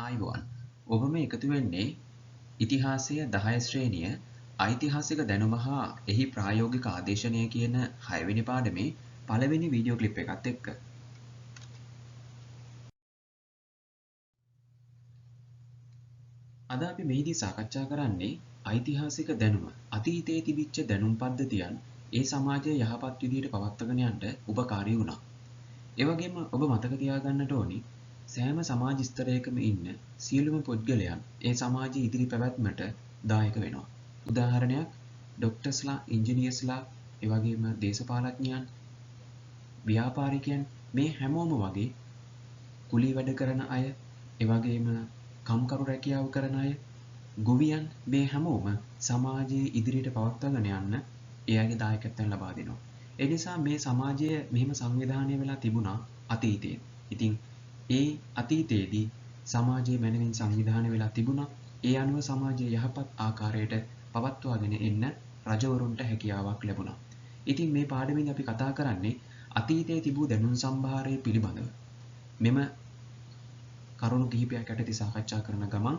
ආයුබෝවන්. ඔබ මේ එකතු වෙන්නේ ඉතිහාසය 10 ශ්‍රේණිය ඓතිහාසික දැනුම හා එහි ප්‍රායෝගික ආදේශනය කියන 6 වෙනි පාඩමේ පළවෙනි වීඩියෝ ක්ලිප් එකත් එක්ක. අද අපි මෙහිදී සාකච්ඡා කරන්නේ ඓතිහාසික දැනුම අතීතයේ තිබිච්ච දැනුම් පද්ධතියන් ඒ සමාජයේ යහපත් විදිහට පවත්වාගෙන යන්න උපකාරී වුණා. ඒ වගේම ඔබ මතක තියාගන්නට ඕනි සෑම සමාජ ස්තරයකම ඉන්න සියලුම පුද්ගලයන් ඒ සමාජයේ ඉදිරි පැවැත්මට දායක වෙනවා. උදාහරණයක් ඩොක්ටර්ස්ලා, ඉංජිනේර්ස්ලා, ඒ වගේම දේශපාලඥයන්, ව්‍යාපාරිකයන් මේ හැමෝම වගේ කුලී වැඩ කරන අය, ඒ වගේම කම්කරු රැකියාව කරන අය, ගොවියන් මේ හැමෝම සමාජයේ ඉදිරියට පවත්වාගෙන යන්න එයාගේ දායකත්වයෙන් ලබා දෙනවා. ඒ නිසා මේ සමාජය මෙහෙම සංවිධානය වෙලා තිබුණා අතීතයේ. ඉතින් ඒ අතීතයේදී සමාජයේ මැනවින් සංවිධානය වෙලා තිබුණා. ඒ අනුව සමාජයේ යහපත් ආකාරයට පවත්වාගෙන එන්න රජවරුන්ට හැකියාවක් ලැබුණා. ඉතින් මේ පාඩමෙන් අපි කතා කරන්නේ අතීතයේ තිබූ දැනුම් සම්භාරය පිළිබඳව. මෙම කරුණු කිහිපයක් යටතේ සාකච්ඡා කරන ගමන්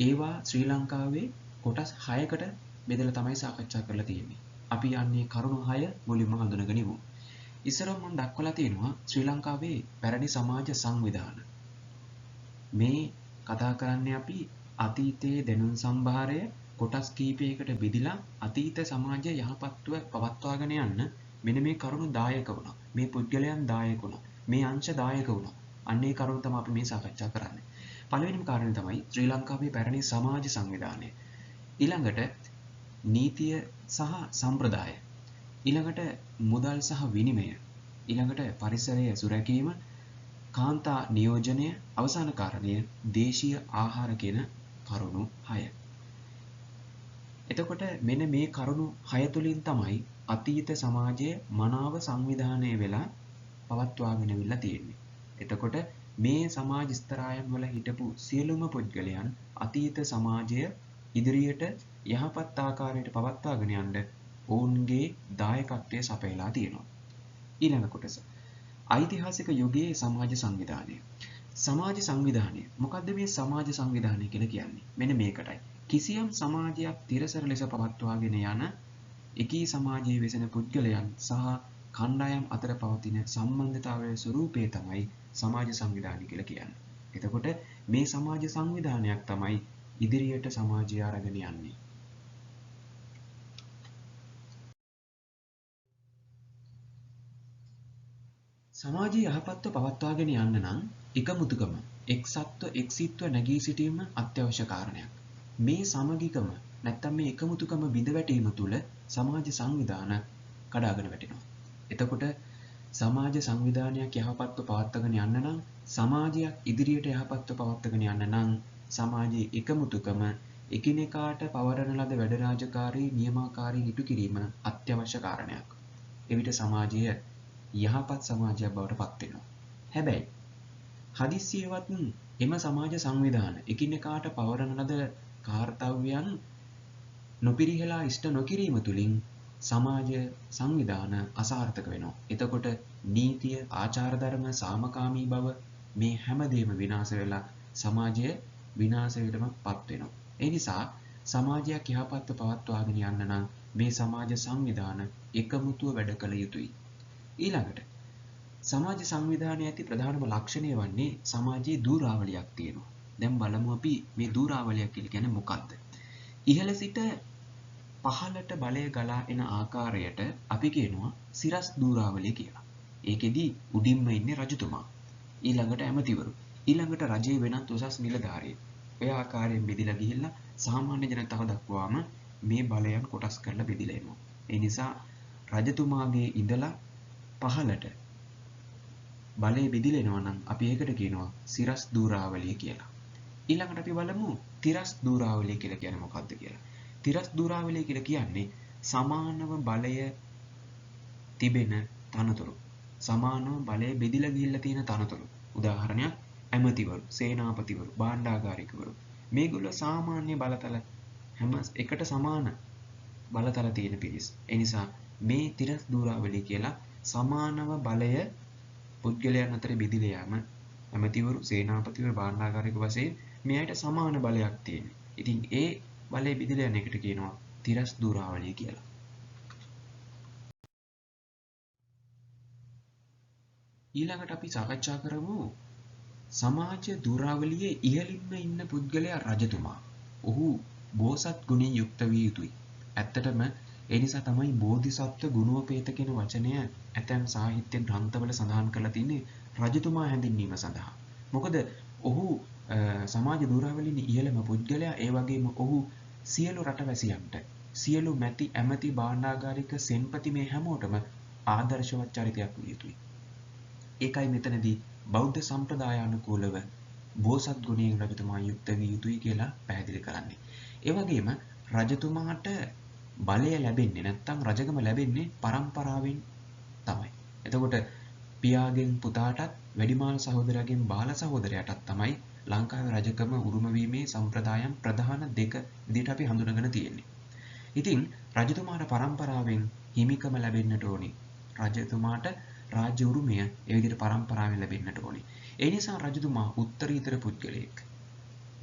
ඒවා ශ්‍රී ලංකාවේ කොටස් 6කට බෙදලා තමයි සාකච්ඡා කරලා තියෙන්නේ. අපි යන්නේ කරුණු 6 මුලින්ම හඳුනගෙන ඉමු. ඉස්සරව මම දක්වලා තියෙනවා ශ්‍රී ලංකාවේ පැරණි සමාජ සංවිධාන. මේ කතා කරන්නේ අපි අතීතයේ දැනුම් සම්භාරය කොටස් කීපයකට බෙදිලා අතීත සමාජය යහපත්ව පවත්වාගෙන යන්න මෙන්න මේ කරුණු දායක වුණා. මේ පුද්ගලයන් දායක වුණා. මේ අංශ දායක වුණා. අන්න ඒ කරුණු තමයි අපි මේ සාකච්ඡා කරන්නේ. පළවෙනිම කාරණේ තමයි ශ්‍රී ලංකාවේ පැරණි සමාජ සංවිධානය. ඊළඟට නීතිය සහ සම්ප්‍රදාය. ඊළඟට මුදල් සහ විනිමය. ඊළඟට පරිසරය සුරැකීම, කාන්තා නියෝජනය, අවසාන කාරණය දේශීය ආහාර කියන කරුණු 6. එතකොට මෙන්න මේ කරුණු 6 තුලින් තමයි අතීත සමාජයේ මනාව සංවිධානය වෙලා පවත්වාගෙන අවිල්ලා තියෙන්නේ. එතකොට මේ සමාජ ස්තරායන් වල හිටපු සියලුම පුද්ගලයන් අතීත සමාජය ඉදිරියට යහපත් ආකාරයට පවත්වාගෙන යන්න ඔවුන්ගේ දායකත්වය සපයලා තියෙනවා. ඊළඟ කොටස ඓතිහාසික යුගයේ සමාජ සංවිධානය. සමාජ සංවිධානය මොකද්ද මේ සමාජ සංවිධානය කියලා කියන්නේ? මෙන්න මේකටයි. කිසියම් සමාජයක් තිරසර ලෙස පවත්වාගෙන යන එකී සමාජයේ වෙසෙන පුද්ගලයන් සහ කණ්ඩායම් අතර පවතින සම්බන්ධතාවයේ ස්වરૂපය තමයි සමාජ සංවිධානය කියලා කියන්නේ. එතකොට මේ සමාජ සංවිධානයක් තමයි ඉදිරියට සමාජය අරගෙන යන්නේ. සමාජය යහපත්ව පවත්වාගෙන යන්න නම් එකමුතුකම, එක්සත්ව, එක්සිත්ව නැගී සිටීම අත්‍යවශ්‍ය කාරණයක්. මේ සමගිකම නැත්තම් මේ එකමුතුකම බිඳ වැටීම තුළ සමාජ සංවිධාන කඩාගෙන වැටෙනවා. එතකොට සමාජ සංවිධානයක් යහපත්ව පවත්වාගෙන යන්න නම්, සමාජයක් ඉදිරියට යහපත්ව පවත්වාගෙන යන්න නම් සමාජයේ එකමුතුකම, එකිනෙකාට පවරන ලද වැඩ රාජකාරී නියමාකාරී ඉටු කිරීම අත්‍යවශ්‍ය කාරණයක්. එවිට සමාජය යහපත් සමාජයක් බවට පත් වෙනවා. හැබැයි හදිස්සියවත් එම සමාජ සංවිධාන එකිනෙකාට පවරන ලද කාර්යයන් නොපිරිහෙලා ඉෂ්ට නොකිරීම තුළින් සමාජ සංවිධාන අසාර්ථක වෙනවා. එතකොට නීතිය, ආචාර ධර්ම, සාමකාමී බව මේ හැමදේම විනාශ වෙලා සමාජය විනාශයටම පත් වෙනවා. ඒ නිසා සමාජයක් යහපත්ව පවත්වාගෙන යන්න නම් මේ සමාජ සංවිධාන එකමුතුව වැඩ කළ යුතුයි. ඊළඟට සමාජ සංවිධානයේ ඇති ප්‍රධානම ලක්ෂණය වන්නේ සමාජයේ දූරාවලියක් තියෙනවා. දැන් බලමු අපි මේ දූරාවලිය කියලා කියන්නේ මොකක්ද? ඉහළ සිට පහළට බලය ගලා එන ආකාරයට අපි කියනවා සිරස් දූරාවලිය කියලා. ඒකෙදි උඩින්ම ඉන්නේ රජතුමා. ඊළඟට ඇමතිවරු. ඊළඟට රජයේ වෙනත් උසස් නිලධාරීන්. ඔය ආකාරයෙන් බෙදිලා ගිහිල්ලා සාමාන්‍ය ජනතාව දක්වාම මේ බලයන් කොටස් කරලා බෙදිලා එනවා. ඒ නිසා රජතුමාගේ ඉඳලා පහළට බලය බෙදිලා එනවා නම් අපි ඒකට කියනවා සිරස් දූරාවලිය කියලා. ඊළඟට අපි බලමු තිරස් දූරාවලිය කියලා කියන්නේ මොකක්ද කියලා. තිරස් දූරාවලිය කියලා කියන්නේ සමානව බලය තිබෙන තනතුරු. සමානව බලය බෙදිලා ගිහිල්ලා තියෙන තනතුරු. උදාහරණයක් ඇමතිවරු, සේනාපතිවරු, භාණ්ඩාගාරිකවරු. මේගොල්ලෝ සාමාන්‍ය බලතල හැම එකට සමාන බලතල තියෙන පිරිස්. ඒ නිසා මේ තිරස් දූරාවලිය කියලා සමානව බලය පුද්ගලයන් අතර බෙදිලා යාම ඇමතිවරු, සේනාපතිවරු, භාණ්ඩාගාරික වශයෙන් මේ අයට සමාන බලයක් තියෙනවා. ඉතින් ඒ බලය බෙදලා යන එකට කියනවා තිරස් දුරාවලිය කියලා. ඊළඟට අපි සාකච්ඡා කරමු සමාජ දුරාවලියේ ඉහළින්ම ඉන්න පුද්ගලයා රජතුමා. ඔහු බෝසත් ගුණයෙන් යුක්ත විය යුතුයි. ඇත්තටම ඒ නිසා තමයි බෝධිසත්ව ගුණෝපේත කියන වචනය ඇතැම් සාහිත්‍ය ග්‍රන්ථවල සඳහන් කරලා තින්නේ රජතුමා හැඳින්වීම සඳහා. මොකද ඔහු සමාජ දුරාවලියේ ඉහළම පුද්ගලයා, ඒ වගේම ඔහු සියලු රටවැසියන්ට, සියලු මැති ඇමති භාණ්ඩාගාරික සෙන්පති මේ හැමෝටම ආදර්ශවත් චරිතයක් විය යුතුයි. ඒකයි මෙතනදී බෞද්ධ සම්ප්‍රදායානුකූලව බෝසත් ගුණයෙන් රජතුමා යුක්ත විය යුතුයි කියලා පැහැදිලි කරන්නේ. ඒ වගේම රජතුමාට බලය ලැබෙන්නේ නැත්නම් රජකම ලැබෙන්නේ පරම්පරාවෙන් තමයි. එතකොට පියාගෙන් පුතාටත් වැඩිමාල් සහෝදරයාගෙන් බාල සහෝදරයාටත් තමයි ලංකාවේ රජකම උරුම වීමේ සම්ප්‍රදායම් ප්‍රධාන දෙක විදිහට අපි හඳුනගෙන තියෙන්නේ. ඉතින් රජතුමාට පරම්පරාවෙන් හිමිකම ලැබෙන්නට ඕනි. රජතුමාට රාජ්‍ය උරුමය ඒ විදිහට පරම්පරාවෙන් ලැබෙන්නට ඕනි. ඒ නිසා රජතුමා උත්තරීතර පුද්ගලයෙක්.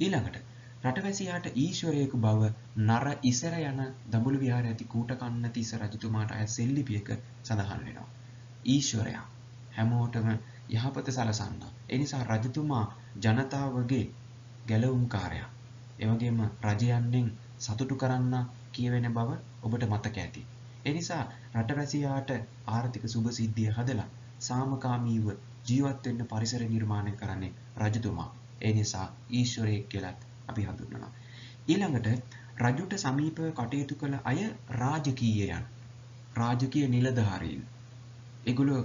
ඊළඟට රටවැසියාට ඊශ්වරයෙකු බව නර ඉසර යන දඹුලු විහාරයේ ඇති කූටකන්න තිස්ස රජතුමාට අය සෙල්ලිපියක සඳහන් වෙනවා. ඊශ්වරයා හැමෝටම යහපත සලසන්න. ඒ නිසා රජතුමා ජනතාවගේ ගැලවුම්කාරයා. ඒ වගේම රජයන්ගෙන් සතුටු කරන්න කියවෙන බව ඔබට මතක ඇති. ඒ නිසා රටවැසියාට ආර්ථික සුභසිද්ධිය හදලා සාමකාමීව ජීවත් වෙන්න පරිසර නිර්මාණය කරන්නේ රජතුමා. ඒ නිසා ඊශ්වරයෙක් කියලා අපි හඳුන්වනවා. ඊළඟට රජුට සමීපව කටයුතු කළ අය රාජකීයයන්. රාජකීය නිලධාරීන්. ඒගොල්ලෝ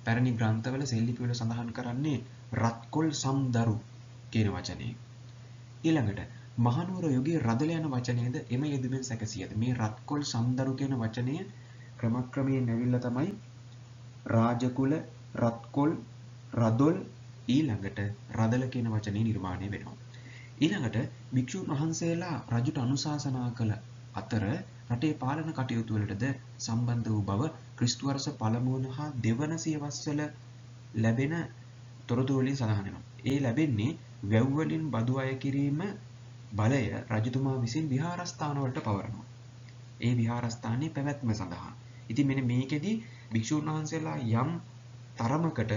පැරණි ග්‍රන්ථවල සෙල්ලිපිවල සඳහන් කරන්නේ රත්කොල් සම්දරු කියන වචනේ. ඊළඟට මහනුවර යුගයේ රදල යන වචනයද එම යෙදුමෙන් සැකසියද. මේ රත්කොල් සම්දරු කියන වචනය ක්‍රමක්‍රමයෙන් ඇවිල්ලා තමයි රාජකුල, රත්කොල්, රදොල් ඊළඟට රදල කියන වචනේ නිර්මාණය වෙනවා. ඊළඟට භික්ෂුන් වහන්සේලා රජුට අනුශාසනා කළ අතර රටේ පාලන කටයුතු වලටද සම්බන්ධ වූ බව ක්‍රිස්තු වර්ෂ පළමු වන හා දෙවන සියවස්වල ලැබෙන තොරතුරු වලින් සඳහන් වෙනවා. ඒ ලැබෙන්නේ වැව් වලින් බදු අය කිරීම බලය රජතුමා විසින් විහාරස්ථාන වලට පවරනවා. ඒ විහාරස්ථානයේ පැවැත්ම සඳහා. ඉතින් මෙන්න මේකෙදි භික්ෂුන් වහන්සේලා යම් තරමකට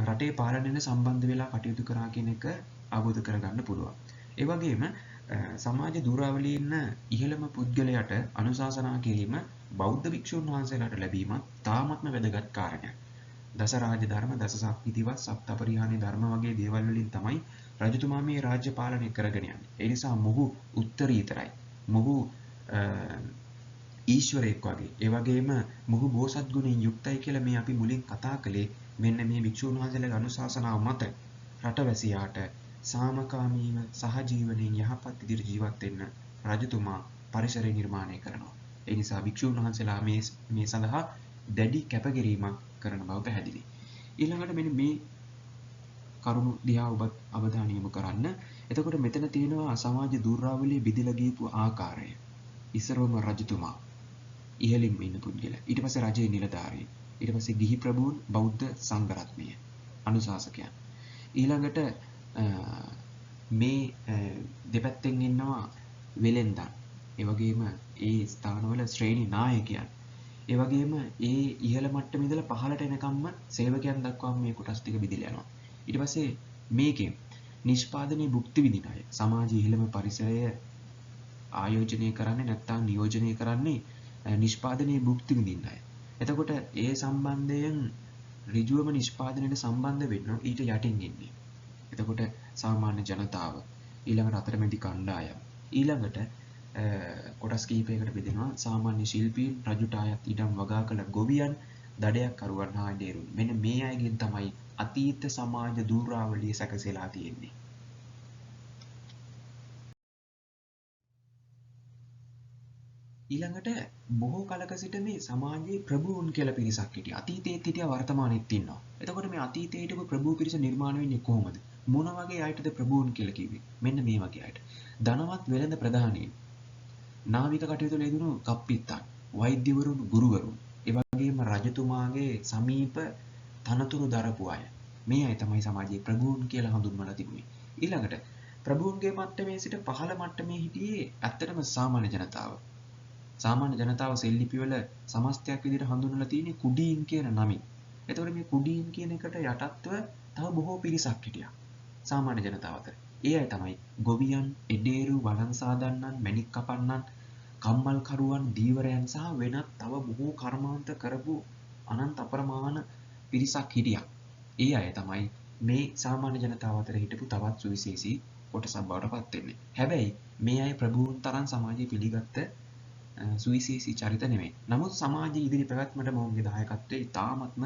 රටේ පාලනයට සම්බන්ධ වෙලා කටයුතු කරා කියන එක අවබෝධ කරගන්න පුළුවන්. ඒ වගේම සමාජ දුරාවලියේ ඉන්න ඉහළම පුද්ගලයාට අනුශාසනා කිරීම බෞද්ධ භික්ෂුන් වහන්සේලාට ලැබීමත් තාමත්ම වැදගත් කාරණයක්. දස රාජ ධර්ම, දස සක්විතිවත්, සප්තපරිහානී ධර්ම වගේ දේවල් වලින් තමයි රජතුමා මේ රාජ්‍ය පාලනය කරගෙන යන්නේ. ඒ නිසා මොහු උත්තරීතරයි. මොහු ඊශ්වරයෙක් වගේ. ඒ වගේම මොහු බෝසත් ගුණයෙන් යුක්තයි කියලා මේ අපි මුලින් කතා කළේ මෙන්න මේ භික්ෂුන් වහන්සේලාගේ අනුශාසනාව මත රටවැසියාට සාමකාමීව සහජීවනයෙන් යහපත් විදිහට ජීවත් වෙන්න රජතුමා පරිසරය නිර්මාණය කරනවා. ඒ නිසා භික්ෂුන් වහන්සේලා මේ සඳහා දැඩි කැපකිරීමක් කරන බව පැහැදිලි. ඊළඟට මෙන්න මේ කරුණු දිහා ඔබ අවධානය යොමු කරන්න. එතකොට මෙතන තියෙනවා සමාජ දුර්රාවලියේ බෙදලා ගියපු ආකාරය. ඉස්සරවම රජතුමා ඉහළින්ම ඉන්න පුද්ගලයා. ඊට පස්සේ රජයේ නිලධාරීන්. ඊට පස්සේ ගිහි ප්‍රභූන්, බෞද්ධ සංඝ රත්නය, අනුශාසකයන්. ඊළඟට මේ දෙපැත්තෙන් ඉන්නවා වෙලෙන්දන්. ඒ වගේම ඒ ස්ථානවල ශ්‍රේණි නායකයන්. ඒ වගේම ඒ ඉහළ මට්ටමේ ඉඳලා පහළට එනකම්ම සේවකයන් දක්වාම මේ කොටස් ටික බෙදලා යනවා. ඊට පස්සේ මේකේ නිෂ්පාදනයේ භුක්ති විඳින අය සමාජයේ ඉහළම පරිසරය ආයෝජනය කරන්නේ නැත්නම් නියෝජනය කරන්නේ නිෂ්පාදනයේ භුක්ති විඳින අය. එතකොට ඒ සම්බන්ධයෙන් ඍජුවම නිෂ්පාදනයට සම්බන්ධ වෙන්න ඊට යටින් ඉන්නේ. එතකොට සාමාන්‍ය ජනතාව, ඊළඟට අතරමැදි කණ්ඩායම්, ඊළඟට කොටස් කිහිපයකට බෙදෙනවා සාමාන්‍ය ශිල්පීන්, රජුට අයත් ඉඩම් වගා කළ ගොවියන්, දඩයක් කරුවන් හා ඩේරුන්. මෙන්න මේ අයගෙන් තමයි අතීත සමාජ දුර්රාවලිය සැකසෙලා තියෙන්නේ. ඊළඟට බොහෝ කලක සිට මේ සමාජයේ ප්‍රභූන් කියලා පිරිසක් හිටියා. අතීතයේත් හිටියා, වර්තමානයේත් ඉන්නවා. එතකොට මේ අතීතයේ හිටපු ප්‍රභූ පිරිස නිර්මාණය වෙන්නේ කොහොමද? මොන වගේ අයටද ප්‍රභූන් කියලා කිව්වේ? මෙන්න මේ වගේ අයට. ධනවත් වෙළඳ ප්‍රධානීන්, නාවික කටයුතු වල යෙදුණු කප්පිත්තන්, වෛද්‍යවරුන්, ගුරුවරුන්, ඒ වගේම රජතුමාගේ සමීප තනතුරු දරපු අය. මේ අය තමයි සමාජයේ ප්‍රභූන් කියලා හඳුන්වලා තිබුණේ. ඊළඟට ප්‍රභූන්ගේ මට්ටමේ සිට පහළ මට්ටමේ හිටියේ ඇත්තටම සාමාන්‍ය ජනතාව. සාමාන්‍ය ජනතාව සෙල්ලිපිවල සමස්තයක් විදිහට හඳුන්වලා තියෙන්නේ කුඩීන් කියන නමින්. එතකොට මේ කුඩීන් කියන එකට යටත්ව තව බොහෝ පිරිසක් හිටියා. සාමාන්‍ය ජනතාව අතර. ඒ අය තමයි ගොවියන්, එඩේරු, වළං සාදන්නන්, මැණික් කපන්නන්, කම්මල් කරුවන්, දීවරයන් සහ වෙනත් තව බොහෝ කර්මාන්ත කරපු අනන්ත අප්‍රමාණ පිරිසක් හිටියා. ඒ අය තමයි මේ සාමාන්‍ය ජනතාව අතර හිටපු තවත් සුවිශේෂී කොටසක් බවට පත් වෙන්නේ. හැබැයි මේ අය ප්‍රභූන් තරම් සමාජයේ පිළිගත්ත සුවිශේෂී චරිත නෙමෙයි. නමුත් සමාජයේ ඉදිරි පැවැත්මට මොවුන්ගේ දායකත්වය ඉතාමත්ම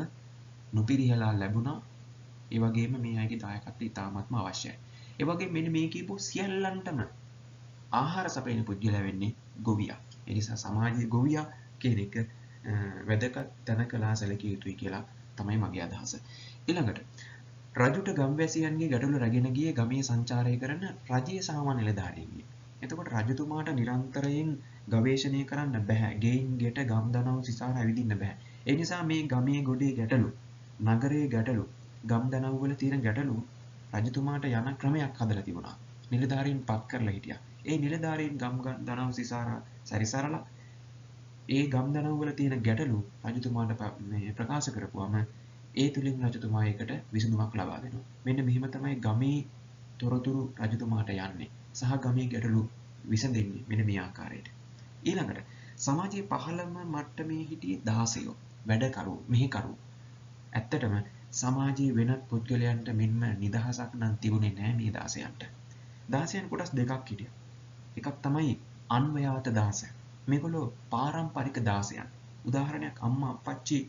නොපිරිහෙලා ලැබුණා. ඒ වගේම මේ අයගේ දායකත්වය ඉතාමත්ම අවශ්‍යයි. ඒ වගේම මෙන්න මේ කියපු සියල්ලන්ටම ආහාර සපයන පුද්ගලයා වෙන්නේ ගොවියා. ඒ නිසා සමාජයේ ගොවියා කියන එක වැදගත් තැනකලා සැලකිය යුතුයි කියලා තමයි මගේ අදහස. ඊළඟට රජුට ගම්වැසියන්ගේ ගැටලු රැගෙන ගියේ ගමේ සංචාරය කරන රජයේ සාමාන්‍ය නිලධාරීන්ගේ. එතකොට රජතුමාට නිරන්තරයෙන් ගවේෂණය කරන්න බෑ. ගෙයින් ගෙට ගම්දනව් සිසාර ඇවිදින්න බෑ. ඒ නිසා මේ ගමේ ගොඩේ ගැටලු, නගරයේ ගැටලු, ගම්දනව් වල තියෙන ගැටලු රජතුමාට යන ක්‍රමයක් හදලා තිබුණා. නිලධාරීන් පත් කරලා හිටියා. ඒ නිලධාරීන් ගම්දනව් සිසාර සැරිසරලා ඒ ගම්දනව් වල තියෙන ගැටලු රජතුමාට ප්‍රකාශ කරපුවම ඒ තුලින් රජතුමා ඒකට විසඳුමක් ලබා දෙනවා. මෙන්න මෙහිම තමයි ගමේ තොරතුරු රජතුමාට යන්නේ. සහ ගමේ ගැටලු විසඳෙන්නේ මෙන්න මේ ආකාරයට. ඊළඟට සමාජයේ පහළම මට්ටමේ හිටියේ 16ෝ වැඩකරු මෙහෙකරු. ඇත්තටම සමාජයේ වෙනත් පුද්ගලයන්ට මෙන්ම නිදහසක් නම් තිබුණේ නැහැ මේ 16න්ට. 16න් කොටස් දෙකක් හිටියා. එකක් තමයි අන්වයාත 16. මේගොල්ලෝ පාරම්පරික 16න්. උදාහරණයක් අම්මා අප්පච්චි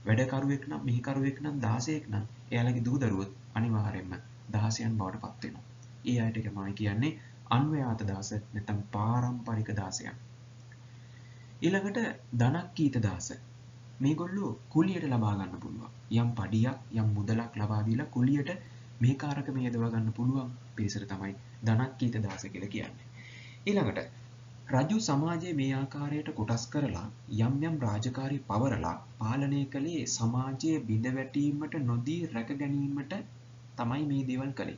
වැඩකරුවෙක් නම් මෙහෙකරුවෙක් නම් 16ක් නම් එයාලගේ දූ දරුවොත් අනිවාර්යයෙන්ම 16න් බවට පත් වෙනවා. ඒ අයට තමයි කියන්නේ අන්වයාත 16 නැත්නම් පාරම්පරික 16න්. ඊළඟට ධනක්කීත 16. මේගොල්ලෝ කුලියට ලබා ගන්න පුළුවන්. යම් පඩියක් යම් මුදලක් ලබා දීලා කුලියට මේ කාර්කම යදවා ගන්න පුළුවන් පිරිසට තමයි ධනක්කීත 16 කියලා කියන්නේ. ඊළඟට රජු සමාජයේ මේ ආකාරයට කොටස් කරලා යම් යම් රාජකාරී පවරලා පාලනය කළේ සමාජයේ බිඳවැටීමට නොදී රැක ගැනීමට තමයි මේ දේවල් කළේ.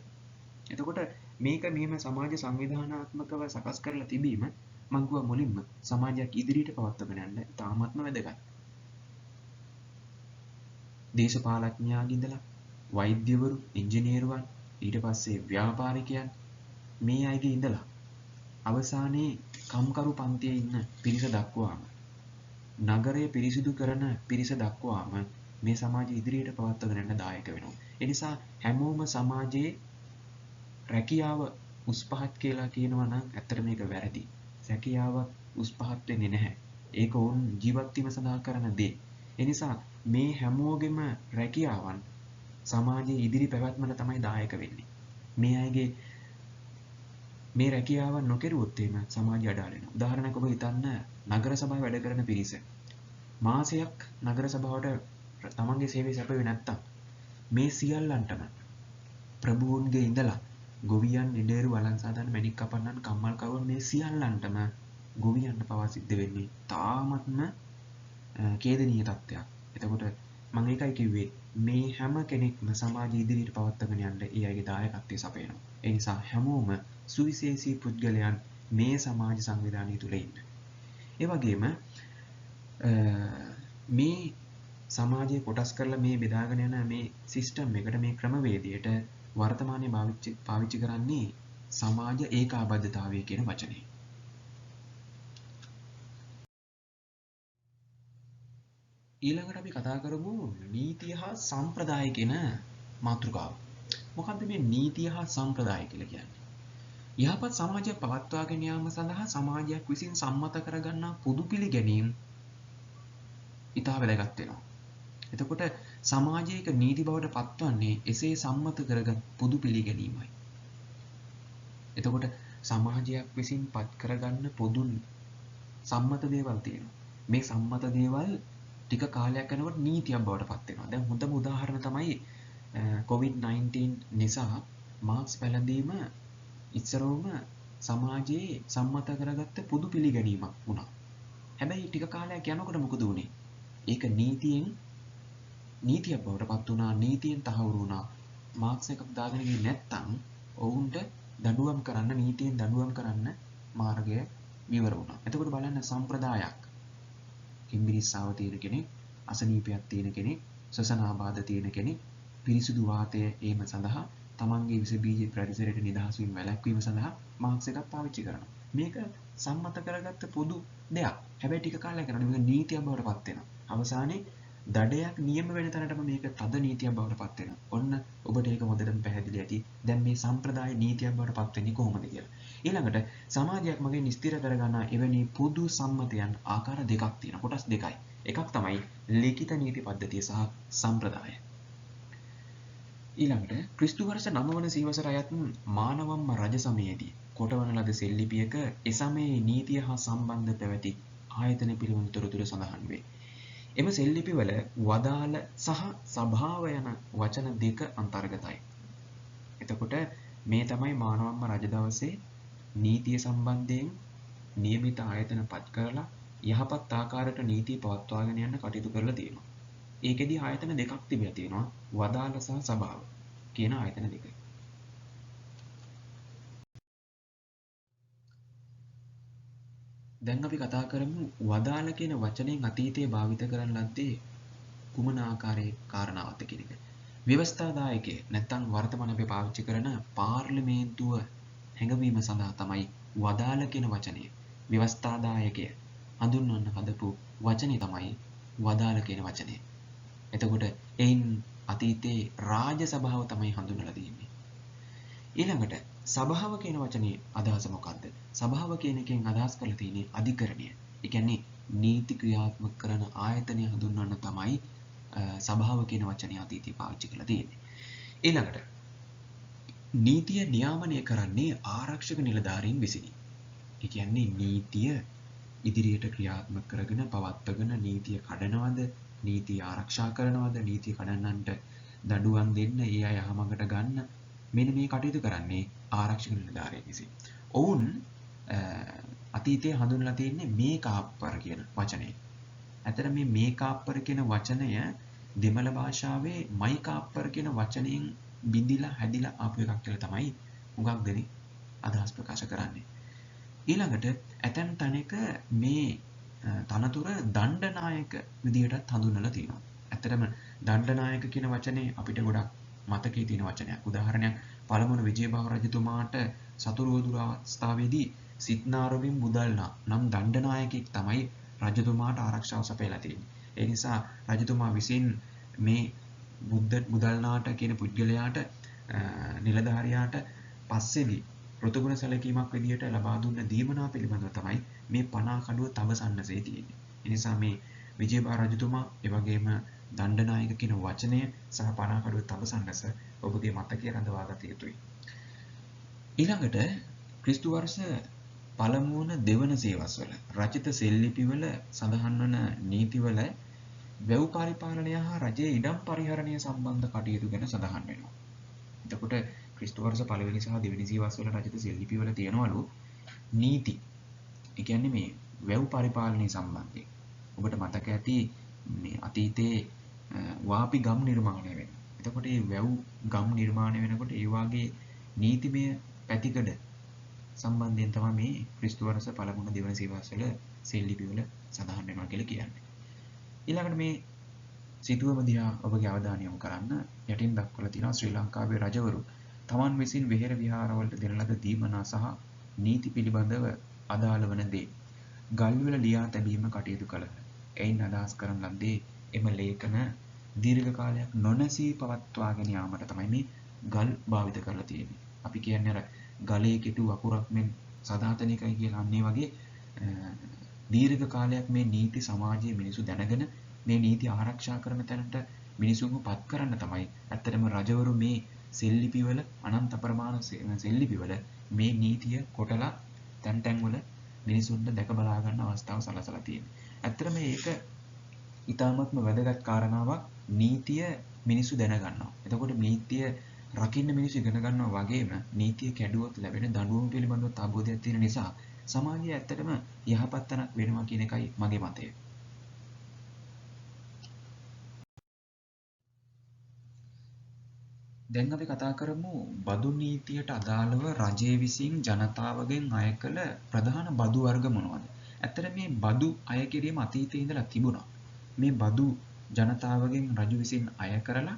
එතකොට මේක මෙහෙම සමාජ සංවිධානාත්මකව සකස් කරලා තිබීම මම කිව්වා මුලින්ම සමාජයක් ඉදිරියට පවත්වාගෙන යන්න තාමත්ම වැදගත්. දේශපාලඥයාගේ ඉඳලා වෛද්‍යවරු, ඉංජිනේරුවන්, ඊට පස්සේ ව්‍යාපාරිකයන් මේ අයගේ ඉඳලා අවසානයේ කම්කරු පන්තියේ ඉන්න පිරිස දක්වාම නගරය පිරිසිදු කරන පිරිස දක්වාම මේ සමාජය ඉදිරියට පවත්වාගෙන යන්න දායක වෙනවා. ඒ නිසා හැමෝම සමාජයේ රැකියාව උස් පහත් කියලා කියනවා නම් ඇත්තට මේක වැරදි. රැකියාව උස් පහත් වෙන්නේ නැහැ. ඒක ඕන් ජීවත් වීම සඳහා කරන දේ. ඒ නිසා මේ හැමෝගෙම රැකියාවන් සමාජයේ ඉදිරි පැවැත්මට තමයි දායක වෙන්නේ. මේ අයගේ මේ රැකියාව නොකරුවොත් එහෙම සමාජය අඩාල වෙනවා. උදාහරණයක් ඔබ හිතන්න නගර සභාවේ වැඩ කරන පිරිස මාසයක් නගර සභාවට තමන්ගේ සේවය සැපෙන්නේ නැත්තම් මේ සියල්ලන්ටම ප්‍රභූන්ගේ ඉඳලා ගොවියන්, නිඩේරු, වළං සාදන, මැණික් කපන්නන්, කම්මල් කරුවන් මේ සියල්ලන්ටම ගොවියන්ට පවා සිද්ධ වෙන්නේ තාමත්ම ඛේදනීය තත්ත්වයක්. එතකොට මම ඒකයි කිව්වේ මේ හැම කෙනෙක්ම සමාජ ඉදිරියට පවත්වාගෙන යන්න ඒ අයගේ දායකත්වය සපයනවා. ඒ නිසා හැමෝම සුවිශේෂී පුද්ගලයන් මේ සමාජ සංවිධානය තුළ ඉන්න. ඒ වගේම මේ සමාජයේ කොටස් කරලා මේ බෙදාගෙන යන මේ සිස්ටම් එකට මේ ක්‍රමවේදයට වර්තමානයේ පාවිච්චි කරන්නේ සමාජ ඒකාබද්ධතාවය කියන වචනේ. ඊළඟට අපි කතා කරමු නීතිය හා සම්ප්‍රදාය කියන මාතෘකාව. මොකක්ද මේ නීතිය හා සම්ප්‍රදාය කියලා කියන්නේ? යහපත් සමාජයක් පවත්වාගෙන යාම සඳහා සමාජයක් විසින් සම්මත කරගන්නා පොදු පිළිගැනීම් ඉතා වැදගත් වෙනවා. එතකොට සමාජයක නීති බවට පත්වන්නේ එසේ සම්මත කරගත් පොදු පිළිගැනීමයි. එතකොට සමාජයක් විසින් පත් කරගන්න පොදු සම්මත දේවල් තියෙනවා. මේ සම්මත දේවල් ටික කාලයක් යනකොට නීතියක් බවට පත් වෙනවා. දැන් හොඳම උදාහරණ තමයි COVID-19 නිසා මාස්ක් පැළඳීම ඉස්සරවම සමාජයේ සම්මත කරගත්ත පොදු පිළිගැනීමක් වුණා. හැබැයි ටික කාලයක් යනකොට මොකද වුනේ? ඒක නීතියෙන් නීතියක් බවට පත් වුණා, නීතියෙන් තහවුරු වුණා. මාක්ස් එකක් දාගෙන ගියේ නැත්තම් ඔවුන්ට දඬුවම් කරන්න, නීතියෙන් දඬුවම් කරන්න මාර්ගය විවර වුණා. එතකොට බලන්න සම්ප්‍රදායක්. හිම්බිරිස්සාව තියෙන කෙනෙක්, අසනීපයක් තියෙන කෙනෙක්, ශ්වසනාබාධ තියෙන කෙනෙක් පිරිසිදු වාතය ඒම සඳහා තමන්ගේ විස බීජ පරිසරයට නිදහස් වීම වැළැක්වීම සඳහා මාක්ස් එකක් පාවිච්චි කරනවා. මේක සම්මත කරගත්ත පොදු දෙයක්. හැබැයි ටික කාලයක් යනකොට මේක නීතියක් බවට පත් වෙනවා. අවසානයේ දඩයක් නියම වෙන තැනටම මේක තද නීතියක් බවට පත් වෙනවා. ඔන්න ඔබට ඒක හොඳටම පැහැදිලි ඇති. දැන් මේ සම්ප්‍රදාය නීතියක් බවට පත් වෙන්නේ කොහොමද කියලා. ඊළඟට සමාජයක් මගෙන් ස්ථිර කරගන්න එවැනි පොදු සම්මතයන් ආකාර දෙකක් තියෙනවා. කොටස් දෙකයි. එකක් තමයි ලිඛිත නීති පද්ධතිය සහ සම්ප්‍රදාය. ඊළඟට ක්‍රිස්තු වර්ෂ 9 වන සීවසර අයත් මානවම්ම රජ සමයේදී කොටවන ලද සෙල්ලිපියක එසමයේ නීතිය හා සම්බන්ධ පැවති ආයතන පිළිබඳ තොරතුරු සඳහන් වේ. එම සෙල්ලිපිවල වදාළ සහ සභාව යන වචන දෙක අන්තර්ගතයි. එතකොට මේ තමයි මානවම්ම රජ දවසේ නීතිය සම්බන්ධයෙන් නියමිත ආයතන පත් කරලා යහපත් ආකාරයට නීතිය පවත්වාගෙන යන්න කටයුතු කරලා තියෙනවා. ඒකෙදි ආයතන දෙකක් තිබිලා තියෙනවා. වදාළ සහ සභාව කියන ආයතන දෙක. දැන් අපි කතා කරමු වදාළ කියන වචනයෙන් අතීතයේ භාවිත කරන ලද්දේ කුමන ආකාරයේ කාරණාවක්ද කියන එක. ව්‍යවස්ථාදායකය නැත්නම් වර්තමාන අපි පාවිච්චි කරන පාර්ලිමේන්තුව හැඟවීම සඳහා තමයි වදාළ කියන වචනය. ව්‍යවස්ථාදායකය හඳුන්වන්න හදපු වචනේ තමයි වදාළ කියන වචනය. එතකොට එයින් අතීතයේ රාජ්‍ය සභාව තමයි හඳුන්වලා තියෙන්නේ. ඊළඟට සභාව කියන වචනේ අදහස මොකක්ද? සභාව කියන එකෙන් අදහස් කරලා තියෙන්නේ අධිකරණය. ඒ කියන්නේ නීති ක්‍රියාත්මක කරන ආයතනය හඳුන්වන්න තමයි සභාව කියන වචනේ අතීතයේ පාවිච්චි කරලා තියෙන්නේ. ඊළඟට නීතිය නියාමනය කරන්නේ ආරක්ෂක නිලධාරීන් විසිනි. ඒ කියන්නේ නීතිය ඉදිරියට ක්‍රියාත්මක කරගෙන පවත්වගෙන නීතිය කඩනවද, නීතිය ආරක්ෂා කරනවද, නීතිය කඩන්නන්ට දඬුවම් දෙන්න, ඒ අය යහමඟට ගන්න මෙන්න මේ කටයුතු කරන්නේ ආරක්ෂක නිලධාරීන් විසින්. ඔවුන් අතීතයේ හඳුන්වලා තියෙන්නේ මේකාප්පර කියන වචනේ. ඇත්තට මේ මේකාප්පර කියන වචනය දෙමළ භාෂාවේ මයිකාප්පර කියන වචනයෙන් බිඳිලා හැදිලා ආපු එකක් කියලා තමයි හුඟක් දෙනෙක් අදහස් ප්‍රකාශ කරන්නේ. ඊළඟට ඇතැම් තැනක මේ තනතුර දණ්ඩනායක විදිහටත් හඳුන්වලා තියෙනවා. ඇත්තටම දණ්ඩනායක කියන වචනේ අපිට ගොඩක් මතකයේ තියෙන වචනයක්. උදාහරණයක් පළමුව විජයබාහු රජතුමාට සතුරුවදුර අවස්ථාවේදී සිත්නාරවින් මුදල්නා නම් දණ්ඩනායකෙක් තමයි රජතුමාට ආරක්ෂාව සපයලා තියෙන්නේ. ඒ නිසා රජතුමා විසින් මේ මුදල්නාට කියන පුද්ගලයාට නිලධාරියාට පස්සේදී ප්‍රතිගුණ සැලකීමක් විදියට ලබා දුන්න දීමනා පිළිබඳව තමයි මේ පනා කඩුව තවසන්නසේ තියෙන්නේ. ඒ නිසා මේ විජයබාහු රජතුමා ඒ වගේම දණ්ඩනායක කියන වචනය සහ පනා කඩුව තවසන්නස ඔබගේ මතකයේ රඳවා ගත යුතුයි. ඊළඟට ක්‍රිස්තු වර්ෂ පළමු වන දෙවන සේවස්වල රචිත සෙල්ලිපිවල සඳහන් වන නීතිවල වැව් පරිපාලනය හා රජයේ ඉඩම් පරිහරණය සම්බන්ධ කටයුතු ගැන සඳහන් වෙනවා. එතකොට ක්‍රිස්තු වර්ෂ පළවෙනි සහ දෙවෙනි සේවස්වල රචිත සෙල්ලිපිවල තියෙනවලු නීති. ඒ කියන්නේ මේ වැව් පරිපාලනය සම්බන්ධයෙන්. ඔබට මතක ඇති මේ අතීතයේ වාපි ගම් නිර්මාණය වෙනවා. එතකොට මේ වැව් ගම් නිර්මාණය වෙනකොට ඒ වාගේ නීතිමය පැතිකඩ සම්බන්ධයෙන් තමයි මේ ක්‍රිස්තු වර්ෂ පළමු දෙවන සේවස්වල සෙල්ලිපිවල සඳහන් වෙනවා කියලා කියන්නේ. ඊළඟට මේ සිතුවම දිහා ඔබගේ අවධානය යොමු කරන්න යටින් දක්වලා තියෙනවා ශ්‍රී ලංකාවේ රජවරු තමන් විසින් විහෙර විහාරවලට දෙන ලද දීමනා සහ නීති පිළිබඳව අදාළ වන දේ ගල්වල ලියා තැබීම කටයුතු කළහ. එයින් අදහස් කරන ලද්දේ එම ලේඛන දීර්ඝ කාලයක් නොනැසී පවත්වාගෙන යාමට තමයි මේ ගල් භාවිත කරලා තියෙන්නේ. අපි කියන්නේ අර ගලේ කෙටු වකුරක් මෙන් සදාතනිකයි කියලා අන්නේ වගේ දීර්ඝ කාලයක් මේ නීති සමාජයේ මිනිසු දැනගෙන මේ නීති ආරක්ෂා කරන තැනට මිනිසුන්ව පත් කරන්න තමයි ඇත්තටම රජවරු මේ සෙල්ලිපිවල අනන්ත ප්‍රමාණ සෙල්ලිපිවල මේ නීතිය කොටලා තැන් තැන්වල මිනිසුන්ට දැක බලා ගන්න අවස්ථාව සලසලා තියෙනවා. ඇත්තටම මේක ඊටාත්ම වැදගත් කාරණාවක්. නීතිය මිනිසු දැනගන්නවා. එතකොට නීතිය රකින්න මිනිස්සු ඉගෙන ගන්නවා වගේම නීතිය කැඩුවොත් ලැබෙන දඬුවම් පිළිබඳව අවබෝධයක් තියෙන නිසා සමාජය ඇත්තටම යහපත් තැනක් වෙනවා කියන එකයි මගේ මතය. දැන් අපි කතා කරමු බදු නීතියට අදාළව රජය විසින් ජනතාවගෙන් අය කළ ප්‍රධාන බදු වර්ග මොනවද? ඇත්තට මේ බදු අය කිරීම අතීතයේ ඉඳලා තිබුණා. මේ බදු ජනතාවගෙන් රජු විසින් අය කරලා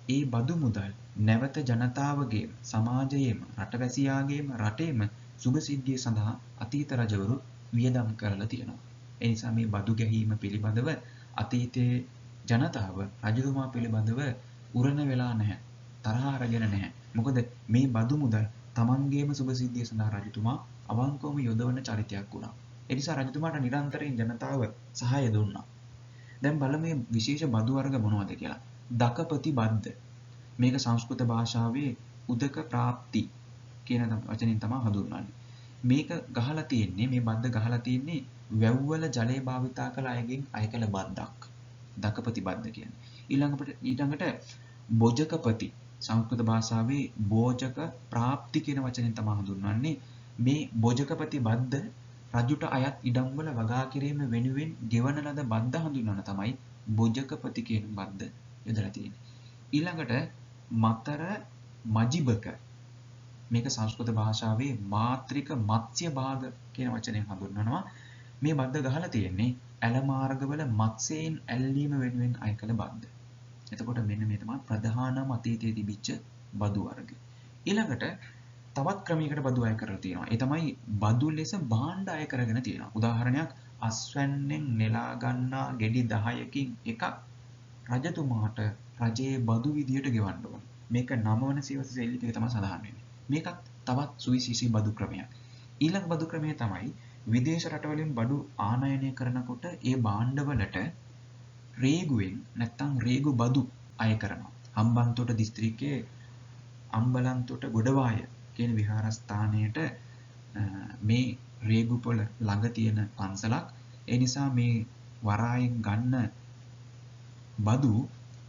ඒ බදු මුදල් නැවත ජනතාවගේම සමාජයේම රටවැසියාගේම රටේම සුභසිද්ධිය සඳහා අතීත රජවරු වියදම් කරලා තියෙනවා. ඒ නිසා මේ බදු ගැහිම පිළිබඳව අතීතයේ ජනතාව රජතුමා පිළිබඳව උරණ වෙලා නැහැ. තරහ අරගෙන නැහැ. මොකද මේ බදු මුදල් තමන්ගේම සුභසිද්ධිය සඳහා රජතුමා අවංකවම යොදවන චරිතයක් වුණා. ඒ නිසා රජතුමාට නිරන්තරයෙන් ජනතාව සහාය දුන්නා. දැන් බලමු මේ විශේෂ බදු වර්ග මොනවද කියලා. දකපති බද්ද. මේක සංස්කෘත භාෂාවේ උදක ප්‍රාප්ති කියන වචනෙන් තමයි හඳුන්වන්නේ. මේක ගහලා තියෙන්නේ මේ බද්ද ගහලා තියෙන්නේ වැව්වල ජලය භාවිතා කළ අයගෙන් අය කළ බද්දක්. දකපති බද්ද කියන්නේ. ඊළඟට බොජකපති සංස්කෘත භාෂාවේ බෝජක ප්‍රාප්ති කියන වචනෙන් තමයි හඳුන්වන්නේ. මේ බොජකපති බද්ද රජුට අයත් ඉඩම් වල වගා කිරීම වෙනුවෙන් ගෙවන ලද බද්ද හඳුන්වන තමයි බොජකපති කියන බද්ද යොදලා තියෙන්නේ. ඊළඟට මතර මජිබක මේක සංස්කෘත භාෂාවේ මාත්‍රික මත්ස්‍ය භාග කියන වචනයෙන් හඳුන්වනවා. මේ බද්ද ගහලා තියෙන්නේ ඇල මාර්ගවල මත්ස්‍යයෙන් ඇල්ලීම වෙනුවෙන් අය කළ බද්ද. එතකොට මෙන්න මේ තමයි ප්‍රධානම අතීතයේ තිබිච්ච බදු වර්ග. ඊළඟට තවත් ක්‍රමයකට බදු අය කරලා තියෙනවා. ඒ තමයි බදු ලෙස භාණ්ඩ අය කරගෙන තියෙනවා. උදාහරණයක් අස්වැන්නෙන් නෙලා ගන්නා ගෙඩි 10කින් එකක් රජතුමාට රජයේ බදු විදියට ගෙවන්න ඕන. මේක 9 වන සියවස සෙල්ලිපියක තමයි සඳහන් වෙන්නේ. මේකත් තවත් සුවිශේෂී බදු ක්‍රමයක්. ඊළඟ බදු ක්‍රමය තමයි විදේශ රටවලින් බඩු ආනයනය කරනකොට ඒ භාණ්ඩවලට රේගුවෙන් නැත්තම් රේගු බදු අය කරනවා. හම්බන්තොට දිස්ත්‍රික්කයේ අම්බලන්තොට ගොඩවාය කියන විහාරස්ථානයට මේ රේගුපොළ ළඟ තියෙන පන්සලක්. ඒ නිසා මේ වරායෙන් ගන්න බදු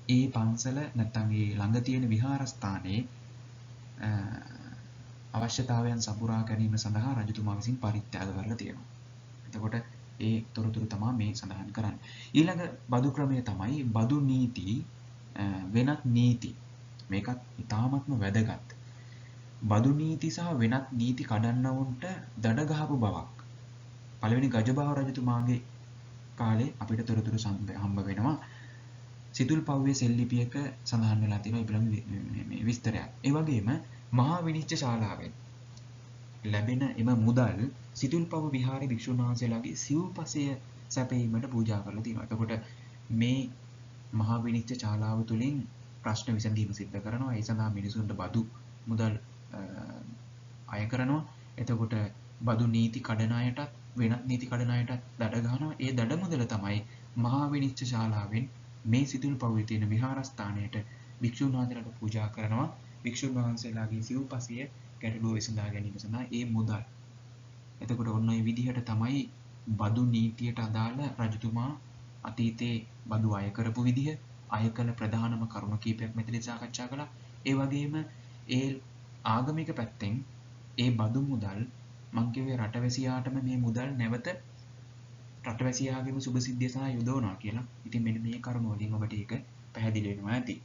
ඒ පන්සල නැත්තම් ඒ ළඟ තියෙන විහාරස්ථානයේ අවශ්‍යතාවයන් සපුරා ගැනීම සඳහා රජතුමා විසින් පරිත්‍යාග කරලා තියෙනවා. එතකොට ඒ තොරතුරු තමයි මේ සඳහන් කරන්නේ. ඊළඟ බදු ක්‍රමය තමයි බදු නීති වෙනත් නීති. මේකත් ඉතාමත්ම වැදගත්. බදු නීති සහ වෙනත් නීති කඩන්නවුන්ට දඩ ගහපු බවක්. පළවෙනි ගජබාහු රජතුමාගේ කාලේ අපිට තොරතුරු හම්බ වෙනවා. සිතුල් පව්වේ සෙල්ලිපියක සඳහන් වෙලා තියෙනවා ඒ පිළිබඳ මේ විස්තරයක්. ඒ වගේම මහා විනිශ්චය ශාලාවෙන් ලැබෙන එම මුදල් සිතුල්පව විහාරේ භික්ෂුන් වහන්සේලාගේ සිව්පසය සැපයීමට පූජා කරලා තියෙනවා. එතකොට මේ මහා විනිශ්චය ශාලාව තුලින් ප්‍රශ්න විසඳීම සිද්ධ කරනවා. ඒ සඳහා මිනිසුන්ට බදු මුදල් අය කරනවා. එතකොට බදු නීති කඩන අයටත් වෙනත් නීති කඩන අයටත් දඩ ගන්නවා. ඒ දඩ මුදල තමයි මහා විනිශ්චය ශාලාවෙන් මේ සිතුල්පව්වේ තියෙන විහාරස්ථානයට භික්ෂුන් වහන්සේලාට පූජා කරනවා. භික්ෂුන් වහන්සේලාගේ සිව්පසය ගැටලුව විසඳා ගැනීම සඳහා ඒ මුදල්. එතකොට ඔන්න ඔය විදිහට තමයි බදු නීතියට අදාළ රජතුමා අතීතයේ බදු අය කරපු විදිහ, අය කළ ප්‍රධානම කරුණු කීපයක් මෙතනදී සාකච්ඡා කළා. ඒ වගේම ඒ ආගමික පැත්තෙන් ඒ බදු මුදල් මං කියුවේ රටවැසියාටම මේ මුදල් නැවත රටවැසියාගේම සුභසිද්ධිය සඳහා යොදවනවා කියලා. ඉතින් මෙන්න මේ කරුණ වලින් ඔබට ඒක පැහැදිලි වෙනවා ඇති.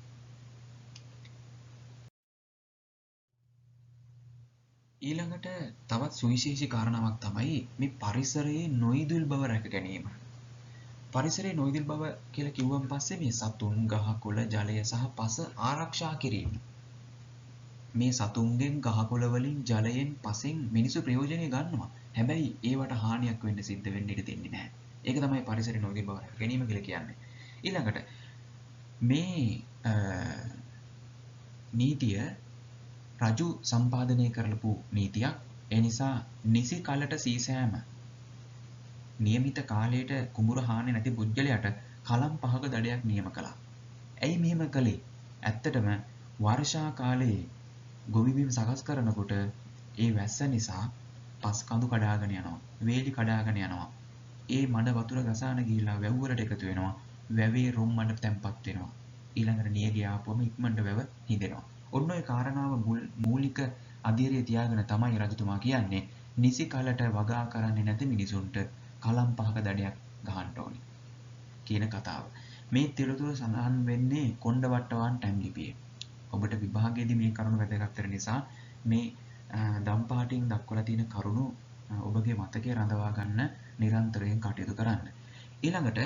ඊළඟට තවත් සුවිශේෂී කාරණාවක් තමයි මේ පරිසරයේ නොඉදිල් බව රැක ගැනීම. පරිසරයේ නොඉදිල් බව කියලා කිව්වන් පස්සේ මේ සතුන්, ගහකොළ, ජලය සහ පස ආරක්ෂා කිරීම. මේ සතුන්ගෙන්, ගහකොළ වලින්, ජලයෙන්, පසෙන් මිනිසු ප්‍රයෝජනෙ ගන්නවා. හැබැයි ඒවට හානියක් වෙන්න සිද්ධ වෙන්න ඉඩ දෙන්නේ නැහැ. ඒක තමයි පරිසරයේ නොඉදිල් බව රැක ගැනීම කියලා කියන්නේ. ඊළඟට මේ නීතිය රජු සම්පාදනය කරලපු නීතියක්. ඒ නිසා නිසි කලට සීසෑම નિયમિત කාලයට කුඹුර හානි නැති පුජ්‍යලයට කලම් 5ක දඩයක් නියම කළා. ඇයි මෙහෙම කළේ? ඇත්තටම වර්ෂා කාලයේ ගොවිබිම් සකස් කරනකොට ඒ වැස්ස නිසා පස් කඳු කඩාගෙන යනවා. වේලි කඩාගෙන යනවා. ඒ මඩ වතුර ගසාන ගිහිල්ලා වැව් වලට එකතු වෙනවා. වැවේ රොම් මඩ තැම්පත් වෙනවා. ඊළඟට නියගිය ආපුවම ඉක්මනට වැව හිඳෙනවා. ඔන්න ඔය කාරණාව මූලික අධීරයේ තියාගෙන තමයි රජතුමා කියන්නේ නිසි කලට වගා කරන්නේ නැති මිනිසුන්ට කලම් 5ක දඩයක් ගහන්න ඕනේ කියන කතාව. මේ තිරතුරු සඳහන් වෙන්නේ කොණ්ඩවට්ටවාන් ටැම් ලිපියේ. ඔබට විභාගයේදී මේ කරුණු වැදගත් වෙන නිසා මේ දම් පාටින් දක්වලා තියෙන කරුණු ඔබගේ මතකයේ රඳවා ගන්න නිරන්තරයෙන් කටයුතු කරන්න. ඊළඟට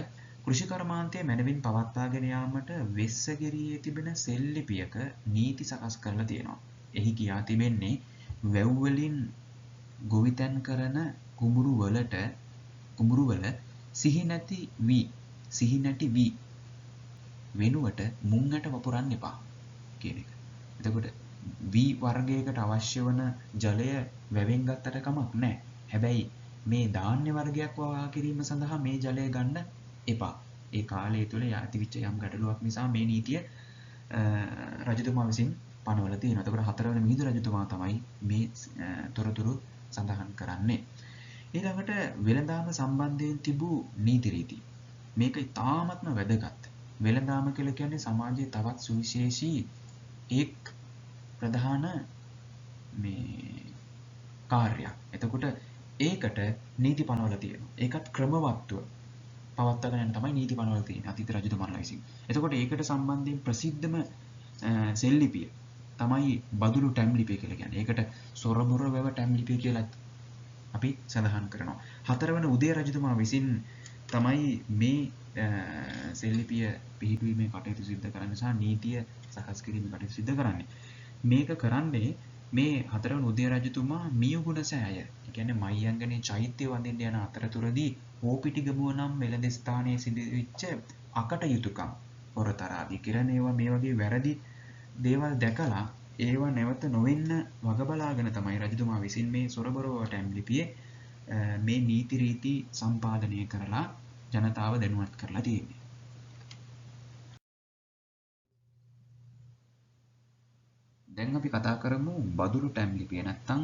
කෘෂි කර්මාන්තයේ මැනවින් පවත්වාගෙන යාමට වෙස්සගිරියේ තිබෙන සෙල්ලිපියක නීති සකස් කරලා තියෙනවා. එහි කියා තිබෙන්නේ වැව් වලින් ගොවිතැන් කරන කුඹුරු වල සිහි නැති වී වෙනුවට මුං ඇට වපුරන්න එපා කියන එක. එතකොට වී වර්ගයකට අවශ්‍ය වන ජලය වැවෙන් ගත්තට කමක් නැහැ. හැබැයි මේ ධාන්‍ය වර්ගයක් වවා කිරීම සඳහා මේ ජලය ගන්න එපා. ඒ කාලය තුල යටිවිච්ච යම් ගැටලුවක් නිසා මේ නීතිය රජතුමා විසින් පනවලා තියෙනවා. එතකොට හතරවෙනි මිහිඳු රජතුමා තමයි මේ තොරතුරු සඳහන් කරන්නේ. ඊළඟට වෙළඳාම සම්බන්ධයෙන් තිබූ නීති රීති. මේක ඉතාමත්ම වැදගත්. වෙළඳාම කියලා කියන්නේ සමාජයේ තවත් සුවිශේෂී එක් ප්‍රධාන මේ කාර්යයක්. එතකොට ඒකට නීති පනවලා තියෙනවා. ඒකත් ක්‍රමවත්ව පවත්වාගෙන යන තමයි නීති පනවලා තියෙන්නේ අතීත රජතුමාලා විසින්. එතකොට ඒකට සම්බන්ධයෙන් ප්‍රසිද්ධම සෙල්ලිපිය තමයි බදුළු ටැම් ලිපිය කියලා කියන්නේ. ඒකට සොරබොර වැව ටැම් ලිපිය කියලා අපි සඳහන් කරනවා. හතරවන උදේ රජතුමා විසින් තමයි මේ සෙල්ලිපිය පිහිටුවීමේ කටයුතු සිදු කරන්න සහ නීතිය සකස් කිරීමේ කටයුතු සිදු කරන්නේ. මේක කරන්නේ මේ හතරවන උදේ රජතුමා මියුගුණ සෑය. ඒ කියන්නේ මයංගනේ චෛත්‍ය වඳින්න යන අතරතුරදී ඕපිටිගමුව නම් වෙළඳ ස්ථානයේ සිදුවෙච්ච අකටයුතුකම් පොරතරාදී කිරණ ඒවා මේ වගේ වැරදි දේවල් දැකලා ඒවා නැවත නොවෙන්න වග බලාගෙන තමයි රජතුමා විසින් මේ සොරබරව ටැම් ලිපියේ මේ නීති රීති සම්පාදනය කරලා ජනතාව දැනුවත් කරලා තියෙන්නේ. දැන් අපි කතා කරමු බදුළු ටැම් ලිපිය නැත්තම්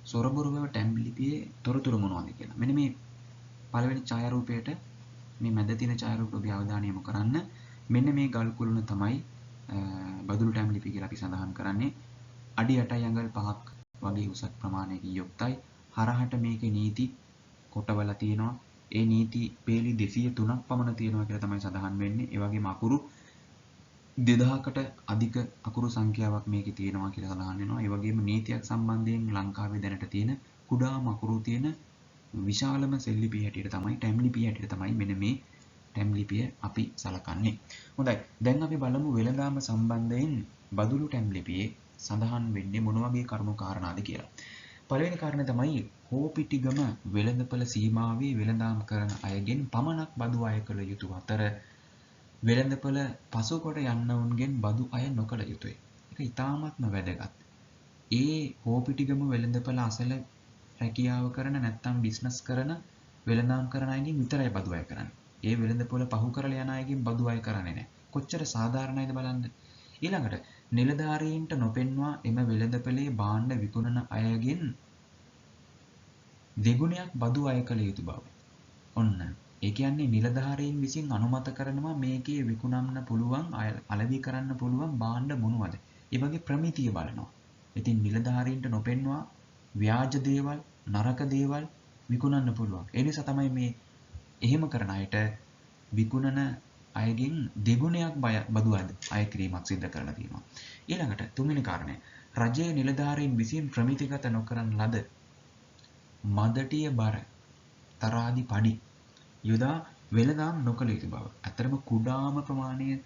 සොරබොරව ටැම් ලිපියේ තොරතුරු මොනවද කියලා. මෙන්න මේ පළවෙනි ඡායාරූපයට මේ මැද තියෙන ඡායාරූපයට ඔබේ අවධානය යොමු කරන්න. මෙන්න මේ ගල් කුළුණ තමයි බදුළු ටැම් ලිපිය කියලා අපි සඳහන් කරන්නේ. අඩි 8යි අඟල් 5ක් වගේ උසක් ප්‍රමාණයකින් යුක්තයි. හරහට මේකේ නීති කොටවලා තියෙනවා. ඒ නීති පේලි 203ක් පමණ තියෙනවා කියලා තමයි සඳහන් වෙන්නේ. ඒ වගේම අකුරු 2000කට අධික අකුරු සංඛ්‍යාවක් මේකේ තියෙනවා කියලා සඳහන් වෙනවා. ඒ වගේම නීතියක් සම්බන්ධයෙන් ලංකාවේ දැනට තියෙන කුඩාම අකුරු තියෙන විශාලම සෙල්ලිපිය හැටියට තමයි ටැම් ලිපිය හැටියට තමයි මෙන්න මේ ටැම් ලිපිය අපි සලකන්නේ. හොඳයි. දැන් අපි බලමු වෙළඳාම සම්බන්ධයෙන් බදුළු ටැම් ලිපියේ සඳහන් වෙන්නේ මොන වගේ කරුණු කාරණාද කියලා. පළවෙනි කාරණය තමයි හෝපිටිගම වෙළඳපළ සීමාවේ වෙළඳාම් කරන අයගෙන් පමණක් බදු අය කළ යුතු අතර වෙළඳපළ පසුකොට යන්නවුන්ගෙන් බදු අය නොකළ යුතුය. ඒක ඉතාමත්ම වැදගත්. ඒ හෝපිටිගම වෙළඳපළ අසල රැකියාව කරන නැත්නම් බිස්නස් කරන වෙළඳාම් කරන අයගෙන් විතරයි බදු අය කරන්නේ. ඒ වෙළඳපොළ පහු කරලා යන අයගෙන් බදු අය කරන්නේ නැහැ. කොච්චර සාධාරණයිද බලන්න. ඊළඟට නිලධාරීන්ට නොපෙන්වා එම වෙළඳපළේ භාණ්ඩ විකුණන අයගෙන් දෙගුණයක් බදු අය කළ යුතු බව. ඔන්න. ඒ කියන්නේ නිලධාරීන් විසින් අනුමත කරනවා මේකේ විකුණන්න පුළුවන් අලෙවි කරන්න පුළුවන් භාණ්ඩ මොනවද? ඒ වගේ ප්‍රමිතිය බලනවා. ඉතින් නිලධාරීන්ට නොපෙන්වා ව්‍යාජ දේවල්, නරක දේවල් විකුණන්න පුළුවන්. ඒ නිසා තමයි මේ එහෙම කරන අයට විකුණන අයගෙන් දෙගුණයක් බදු අය කිරීමක් සිදු කරලා තියෙනවා. ඊළඟට තුන්වෙනි කාරණය රජයේ නිලධාරීන් විසින් ප්‍රමිතිගත නොකරන ලද මදටිය බර තරාදි පඩි යොදා වෙළඳාම් නොකළ යුතු බව. අතරම කුඩාම ප්‍රමාණයේ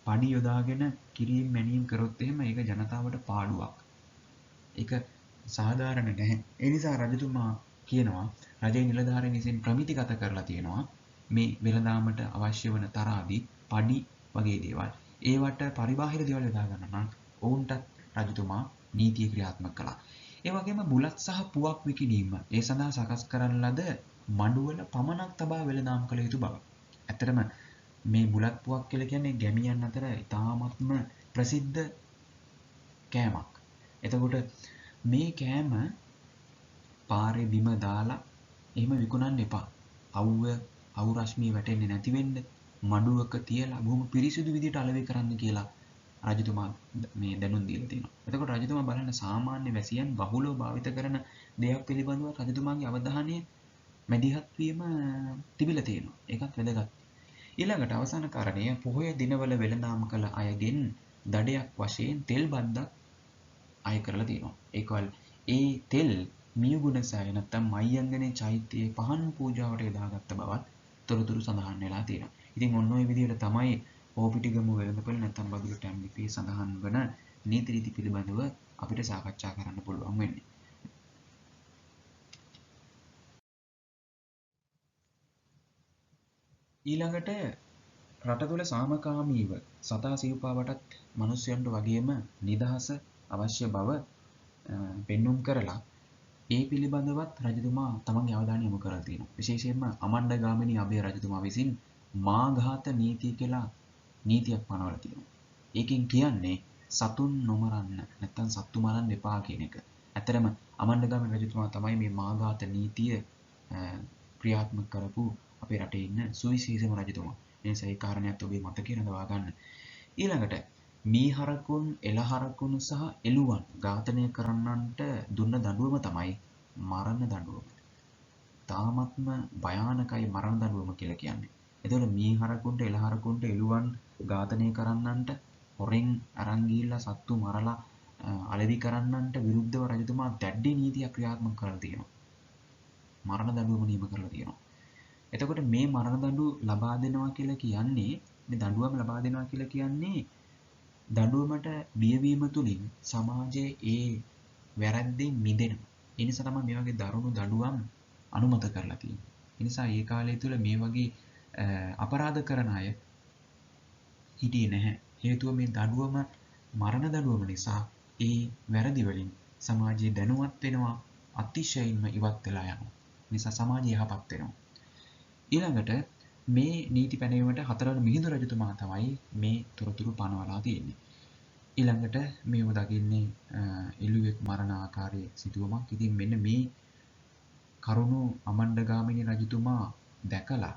පඩි යොදාගෙන කිරීම මැනීම් කරොත් එහෙම ඒක ජනතාවට පාඩුවක්. ඒක සාධාරණ නැහැ. ඒ නිසා රජතුමා කියනවා රජයේ නිලධාරීන් විසින් ප්‍රමිතිගත කරලා තියෙනවා මේ වෙළඳාමට අවශ්‍ය වන තරාදි පඩි වගේ දේවල්. ඒවට පරිබාහිර දේවල් යොදා ගන්න නම් ඔවුන්ට රජතුමා නීතිය ක්‍රියාත්මක කළා. ඒ වගේම බුලත් සහ පුවක් විකිණීම ඒ සඳහා සකස් කරන ලද මඩුවල පමණක් තබා වෙළඳාම් කළ යුතු බව. ඇත්තටම මේ බුලත් පුවක් කියලා කියන්නේ ගැමියන් අතර ඉතාමත්ම ප්‍රසිද්ධ කෑමක්. එතකොට මේ කෑම පාරේ බිම දාලා එහෙම විකුණන්න එපා. අවු රශ්මිය වැටෙන්නේ නැති වෙන්න මඩුවක තියලා බොහොම පිරිසිදු විදිහට අලෙවි කරන්න කියලා රජතුමා මේ දැනුම් දීලා තියෙනවා. එතකොට රජතුමා බලන්න සාමාන්‍ය වැසියන් බහුලව භාවිත කරන දෙයක් පිළිබඳව රජතුමාගේ අවධානය මැදිහත් වීම තිබිලා තියෙනවා. ඒකත් වැදගත්. ඊළඟට අවසාන කාරණය පොහොය දිනවල වෙළඳාම් කළ අයගෙන් දඩයක් වශයෙන් තෙල් බද්දක් අය කරලා තියෙනවා. ඒකවල ඒ තෙල් මියගුණසෑය නැත්තම් මයංගනේ චෛත්‍යයේ පහන් පූජාවට යොදාගත්ත බවත් තොරතුරු සඳහන් වෙලා තියෙනවා. ඉතින් ඔන්න ඔය විදිහට තමයි ඕපිටිගම වෙළඳපොළ නැත්තම් බදුල්ල ටැම් ලිපියේ සඳහන් වන නීති රීති පිළිබඳව අපිට සාකච්ඡා කරන්න පුළුවන් වෙන්නේ. ඊළඟට රට තුළ සාමකාමීව සතා සිව්පාවටත් මිනිස්යන්ට වගේම නිදහස අවශ්‍ය බව පෙන්눔 කරලා ඒ පිළිබඳවත් රජතුමා තමන්ගේ අවධානය යොමු කරලා තියෙනවා. විශේෂයෙන්ම අමණ්ඩගාමිනී අභය රජතුමා විසින් මාඝාත නීතිය කියලා නීතියක් පනවලා තියෙනවා. ඒකෙන් කියන්නේ සතුන් නොමරන්න නැත්නම් සත්තු මරන්න එපා කියන එක. ඇත්තරම අමණ්ඩගාමිනී රජතුමා තමයි මේ මාඝාත නීතිය ක්‍රියාත්මක කරපු අපේ රටේ ඉන්න සුවිශේෂම රජතුමා. ඒ නිසා ඒ කාරණයක් ඔබේ මතකේ රඳවා ගන්න. ඊළඟට මීහරකුන්, එළහරකුන් සහ එළුවන් ඝාතනය කරන්නන්ට දුන්න දඬුවම තමයි මරණ දඬුවම. තාමත්ම භයානකයි මරණ දඬුවම කියලා කියන්නේ. එතකොට මීහරකුන්ට, එළහරකුන්ට, එළුවන් ඝාතනය කරන්නන්ට, හොරෙන් අරන් ගිහිල්ලා සත්තු මරලා අලෙවි කරන්නන්ට විරුද්ධව රජතුමා දැඩි නීතියක් ක්‍රියාත්මක කරලා තියෙනවා. මරණ දඬුවම නියම කරලා තියෙනවා. එතකොට මේ මරණ දඬුව ලබා දෙනවා කියලා කියන්නේ මේ දඬුවම ලබා දෙනවා කියලා කියන්නේ දඬුවමට බියවීම තුළින් සමාජයේ ඒ වැරැද්දෙන් මිදෙනවා. ඒ නිසා තමයි මේ වගේ දරුණු දඬුවම් අනුමත කරලා තියෙන්නේ. ඒ නිසා ඒ කාලය තුල මේ වගේ අපරාධ කරන අය හිටියේ නැහැ. හේතුව මේ දඬුවම මරණ දඬුවම නිසා ඒ වැරදි වලින් සමාජයේ දැනුවත් වෙනවා, අතිශයින්ම ඉවත් වෙලා යනවා. නිසා සමාජය යහපත් වෙනවා. ඊළඟට මේ නීති පැනවීමට හතරවන මිහිඳු රජතුමා තමයි මේ තොරතුරු පනවලා තියෙන්නේ. ඊළඟට මේව දකින්නේ එළුවෙක් මරණ ආකාරයේ සිදුවමක්. ඉතින් මෙන්න මේ කරුණු අමණ්ඩගාමිනී රජතුමා දැකලා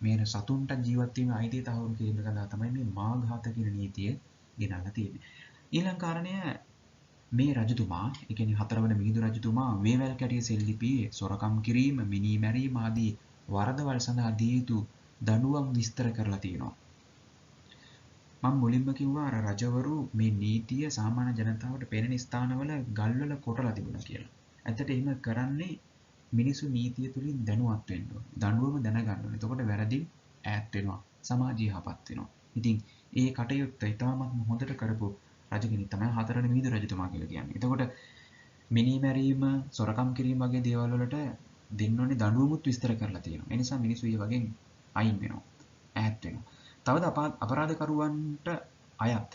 මේ සතුන්ට ජීවත් වීම අයිතිය තහවුරු කිරීම සඳහා තමයි මේ මාඝාත කියන නීතිය ගෙනල්ලා තියෙන්නේ. ඊළඟ කාරණය මේ රජතුමා, ඒ කියන්නේ හතරවන මිහිඳු රජතුමා වේවැල් කැටිය සෙල්ලිපියේ සොරකම් කිරීම, මිනී මැරීම ආදී වරදවල් සඳහා දිය යුතු දඬුවම් විස්තර කරලා තියෙනවා. මම මුලින්ම කිව්වා අර රජවරු මේ නීතිය සාමාන්‍ය ජනතාවට පෙනෙන ස්ථානවල ගල්වල කොටලා තිබුණා කියලා. ඇත්තට එහෙම කරන්නේ මිනිසු නීතිය තුලින් දැනුවත් වෙන්න ඕනේ. දඬුවම දැනගන්න ඕනේ. එතකොට වැරදි ඈත් වෙනවා. සමාජය යහපත් වෙනවා. ඉතින් ඒ කටයුත්ත ඉතාමත් හොඳට කරපු රජ කෙනෙක් තමයි හතරවෙනි මිහිඳු රජතුමා කියලා කියන්නේ. එතකොට මිනී මැරීම, සොරකම් කිරීම වගේ දේවල් වලට දෙන්න ඕනේ දඬුවමුත් විස්තර කරලා තියෙනවා. ඒ නිසා මිනිස්සු ඊ වගේ අයින් වෙනවා. ඈත් වෙනවා. තවද අපරාධකරුවන්ට අයත්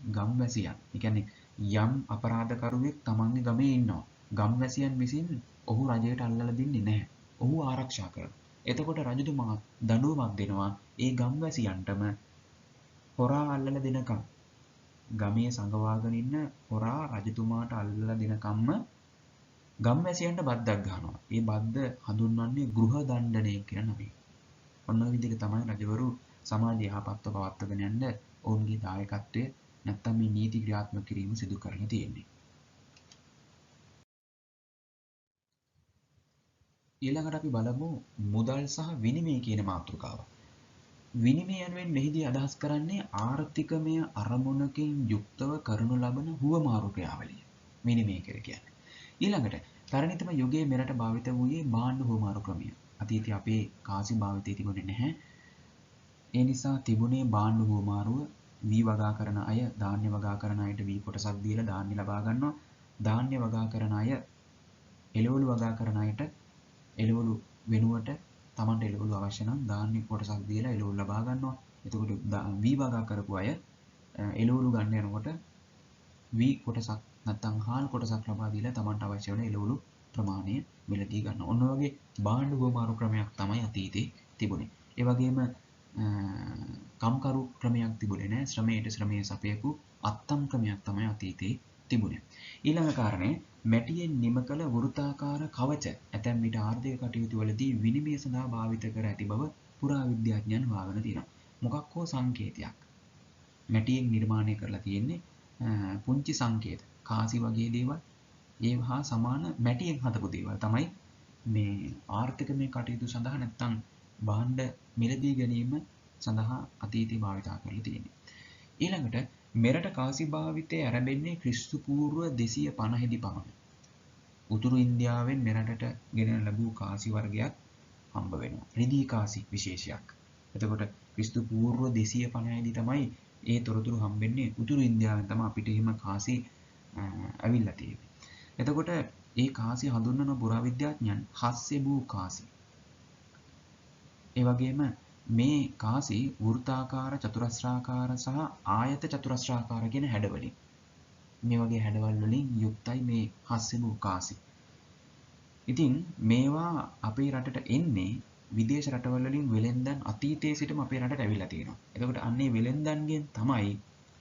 ගම්වැසියන්. ඒ කියන්නේ යම් අපරාධකරුවෙක් තමන්ගේ ගමේ ඉන්නවා. ගම්වැසියන් විසින් ඔහු රජයට අල්ලලා දෙන්නේ නැහැ. ඔහු ආරක්ෂා කරනවා. එතකොට රජතුමා දඬුවමක් දෙනවා ඒ ගම්වැසියන්ටම හොරා අල්ලලා දෙනකම්. ගමේ සංගවාගෙන ඉන්න හොරා රජතුමාට අල්ලලා දෙනකම්ම ගම්වැසියන්ට බද්දක් ගන්නවා. ඒ බද්ද හඳුන්වන්නේ ගෘහ දණ්ඩනය කියන නමින්. ඔන්න ඔය විදිහට තමයි රජවරු සමාජය යහපත්ව පවත්වාගෙන යන්න ඔවුන්ගේ දායකත්වය නැත්තම් මේ නීති ක්‍රියාත්මක කිරීම සිදු කරලා තියෙන්නේ. ඊළඟට අපි බලමු මුදල් සහ විනිමය කියන මාතෘකාව. විනිමය යනුවෙන් මෙහිදී අදහස් කරන්නේ ආර්ථිකමය අරමුණකින් යුක්තව කරනු ලබන හුවමාරු ක්‍රියාවලිය. විනිමය කියලා කියන්නේ. ඊළඟට පැරණිතම යුගයේ මෙරට භාවිත වූයේ භාණ්ඩ හුවමාරු ක්‍රමය. අතීතයේ අපේ කාසි භාවිතය තිබුණේ නැහැ. ඒ නිසා තිබුණේ භාණ්ඩ හුවමාරුව. වී වගා කරන අය ධාන්‍ය වගා කරන අයට වී කොටසක් දීලා ධාන්‍ය ලබා ගන්නවා. ධාන්‍ය වගා කරන අය එළවලු වගා කරන අයට එළවලු වෙනුවට Tamanට එළවලු අවශ්‍ය නම් ධාන්‍ය කොටසක් දීලා එළවලු ලබා ගන්නවා. එතකොට වී වගා කරපු අය එළවලු ගන්න යනකොට වී කොටසක් නැත්නම් හාල් කොටසක් ලබා දීලා Tamanට අවශ්‍ය වෙන එළවලු ප්‍රමාණය මිලදී ගන්න. ඔන්න වගේ භාණ්ඩ හුවමාරු ක්‍රමයක් තමයි අතීතේ තිබුණේ. ඒ වගේම කම්කරු ක්‍රමයක් තිබුණේ නැහැ. ශ්‍රමයට ශ්‍රමයේ සපයපු අත්තම් ක්‍රමයක් තමයි අතීතේ තිබුණේ. ඊළඟ කාරණේ මැටියෙන් නිම කළ වෘත්තාකාර කවච ඇතැම් විට ආර්ථික කටයුතු වලදී විනිමය සඳහා භාවිත කර ඇති බව පුරාවිද්‍යාඥයන් හොයාගෙන තියෙනවා. මොකක් හෝ සංකේතයක් මැටියෙන් නිර්මාණය කරලා තියෙන්නේ පුංචි සංකේත කාසි වගේ දේවල් ඒ හා සමාන මැටියෙන් හදපු දේවල් තමයි මේ ආර්ථිකමය කටයුතු සඳහා නැත්තම් භාණ්ඩ මිලදී ගැනීම සඳහා අතීතයේ භාවිතා කරලා තියෙන්නේ. ඊළඟට මෙරට කාසි භාවිතය ආරම්භන්නේ ක්‍රිස්තු පූර්ව 250 දී පමණ. උතුරු ඉන්දියාවෙන් මෙරටට ගෙන ලැබූ කාසි වර්ගයක් හම්බ වෙනවා. රිදී කාසි විශේෂයක්. එතකොට ක්‍රිස්තු පූර්ව 250 දී තමයි ඒ තොරතුරු හම්බෙන්නේ උතුරු ඉන්දියාවෙන් තමයි අපිට එහෙම කාසි ඇවිල්ලා තියෙන්නේ. එතකොට ඒ කාසි හඳුන්වන පුරාවිද්‍යාඥයන් හස්සෙබූ කාසි. ඒ වගේම මේ කාසි වෘත්තාකාර, චතුරස්‍රාකාර සහ ආයත චතුරස්‍රාකාර කියන හැඩවලින් මේ වගේ හැඩවල් වලින් යුක්තයි මේ හස්සෙබූ කාසි. ඉතින් මේවා අපේ රටට එන්නේ විදේශ රටවල් වලින් වෙලෙන්දන් අතීතයේ සිටම අපේ රටට ඇවිල්ලා තියෙනවා. එතකොට අන්නේ වෙලෙන්දන්ගෙන් තමයි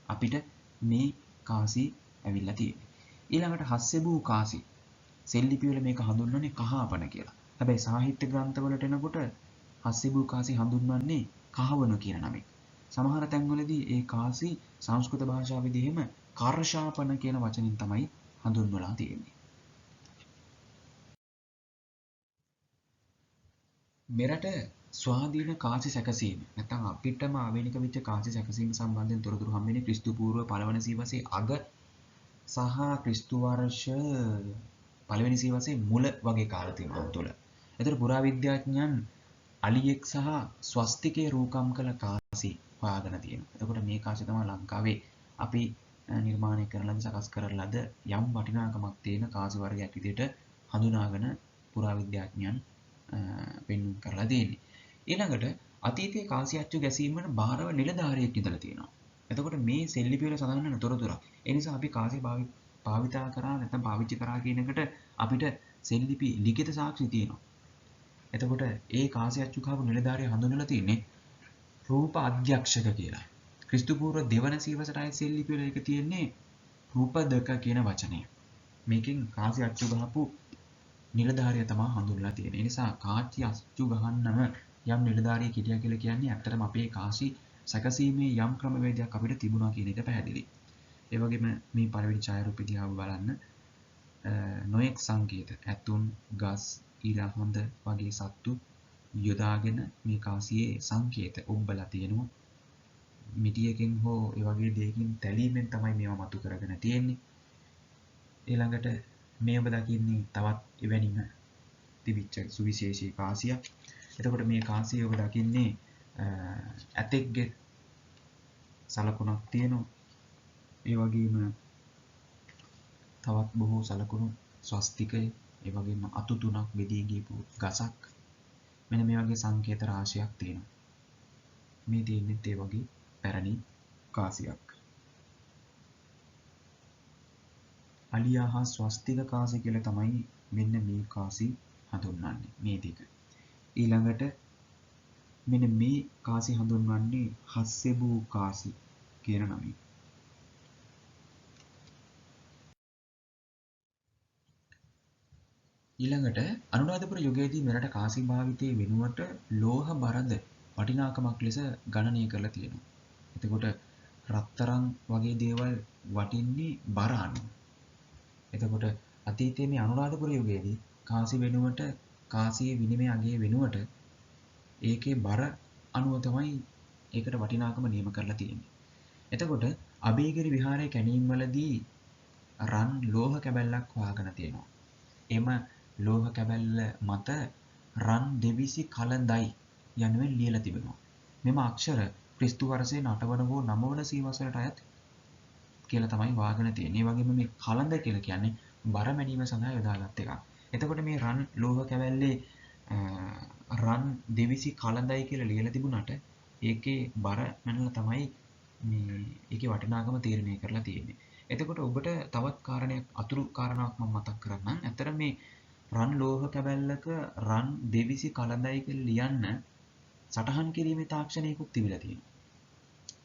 අපිට මේ කාසි ඇවිල්ලා තියෙන්නේ. ඊළඟට හස්සෙබූ කාසි සෙල්ලිපි වල මේක හඳුන්වන්නේ කහාපන කියලා. හැබැයි සාහිත්‍ය ග්‍රන්ථවලට එනකොට හස්සෙබූ කාසි හඳුන්වන්නේ කහවණු කියන නමින්. සමහර තැන්වලදී ඒ කාසි සංස්කෘත භාෂාවේදී එහෙම කර්ෂාපන කියන වචනින් තමයි හඳුන්වලා තියෙන්නේ. මෙරට ස්වාධීන කාසි සැකසීම නැත්නම් අපිටම ආවේනික වෙච්ච කාසි සැකසීම සම්බන්ධයෙන් තොරතුරු හම්බෙන්නේ ක්‍රිස්තු පූර්ව පළවන සියවසේ අග සහ ක්‍රිස්තු වර්ෂ පළවෙනි සියවසේ මුල වගේ කාල තීමාව තුළ. ඒතර පුරාවිද්‍යාඥයන් අලියෙක් සහ ස්වස්තිකයේ රූකම් කළ කාසි හොයාගෙන තියෙනවා. එතකොට මේ කාසි තමයි ලංකාවේ අපි නිර්මාණය කරන ලද සකස් කරන ලද යම් වටිනාකමක් තියෙන කාසි වර්ගයක් විදිහට හඳුනාගෙන පුරාවිද්‍යාඥයන් පෙන්වුම් කරලා තියෙන්නේ. ඊළඟට අතීතයේ කාසි අච්චු ගැසීමන බාරව නිලධාරියෙක් ඉඳලා තියෙනවා. එතකොට මේ සෙල්ලිපි වල සඳහන් වෙන තොරතුරක්. ඒ නිසා අපි කාසි භාවිතා කරා නැත්නම් පාවිච්චි කරා කියන එකට අපිට සෙල්ලිපි ලිඛිත සාක්ෂි තියෙනවා. එතකොට ඒ කාසි අච්චු කාපු නිලධාරිය හඳුන්වලා තියෙන්නේ රූප අධ්‍යක්ෂක කියලා. ක්‍රිස්තු පූර්ව දෙවන සියවසට අයත් සෙල්ලිපි වල ඒක තියෙන්නේ රූපදක කියන වචනය. මේකෙන් කාසි අච්චු ගහපු නිලධාරිය තමයි හඳුන්වලා තියෙන්නේ. ඒ නිසා කාචි අච්චු ගහන්නම යම් නිලධාරියෙක් හිටියා කියලා කියන්නේ ඇත්තටම අපේ කාසි සැකසීමේ යම් ක්‍රමවේදයක් අපිට තිබුණා කියන එක පැහැදිලි. ඒ වගේම මේ පළවෙනි ඡායාරූපය දිහා බලන්න නොඑක් සංකේත ඇතුන්, ගස්, ඉරහඳ වගේ සත්තු යොදාගෙන මේ කාසියේ සංකේත ඔබ්බලා තියෙනවා. මිටියකින් හෝ ඒ වගේ දෙයකින් තැලීමෙන් තමයි මේවා මතු කරගෙන තියෙන්නේ. ඊළඟට මේ ඔබ දකින්නේ තවත් එවැනිම තිබිච්ච සුවිශේෂී කාසියක්. එතකොට මේ කාසිය ඔබ දකින්නේ ඇතෙක්ගේ සලකුණක් තියෙනවා. ඒ වගේම තවත් බොහෝ සලකුණු ස්වස්තිකය, ඒ වගේම අතු තුනක් බෙදී ගියපු ගසක්. මෙන්න මේ වගේ සංකේත රාශියක් තියෙනවා. මේ තියෙන්නේ ඒ වගේ පැරණි කාසියක්. අලියා හා ස්වස්තික කාසි කියලා තමයි මෙන්න මේ කාසි හඳුන්වන්නේ මේ දෙක. ඊළඟට මෙන්න මේ කාසි හඳුන්වන්නේ හස්සෙබූ කාසි කියන නමින්. ඊළඟට අනුරාධපුර යුගයේදී මෙරට කාසි භාවිතයේ වෙනුවට ලෝහ බරද වටිනාකමක් ලෙස ගණනය කරලා තියෙනවා. එතකොට රත්තරන් වගේ දේවල් වටින්නේ බර අනුව. එතකොට අතීතයේ මේ අනුරාධපුර යුගයේදී කාසි වෙනුවට කාසියේ විනිමය අගය වෙනුවට ඒකේ බර අනුව තමයි ඒකට වටිනාකම නියම කරලා තියෙන්නේ. එතකොට අබේගිරි විහාරයේ කැණීම් වලදී රන් ලෝහ කැබැල්ලක් හොයාගෙන තියෙනවා. එම ලෝහ කැබැල්ල මත රන් දෙවිසි කලඳයි යනුවෙන් ලියලා තිබෙනවා. මෙම අක්ෂර ක්‍රිස්තු වර්ෂයේ 8 වන හෝ 9 වන සියවසට අයත් කියලා තමයි වාගෙන තියෙන්නේ. ඒ වගේම මේ කලඳ කියලා කියන්නේ බර මැනීම සඳහා යොදාගත් එකක්. එතකොට මේ රන් ලෝහ කැබැල්ලේ රන් දෙවිසි කලඳයි කියලා ලියලා තිබුණාට ඒකේ බර මැනලා තමයි මේ ඒකේ වටිනාකම තීරණය කරලා තියෙන්නේ. එතකොට ඔබට තවත් කාරණයක් අතුරු කාරණාවක් මම මතක් කරන්නම්. ඇත්තට මේ රන් ලෝහ කැබැල්ලක රන් දෙවිසි කලඳයි කියලා ලියන්න සටහන් කිරීමේ තාක්ෂණයකුත් තිබිලා තියෙනවා.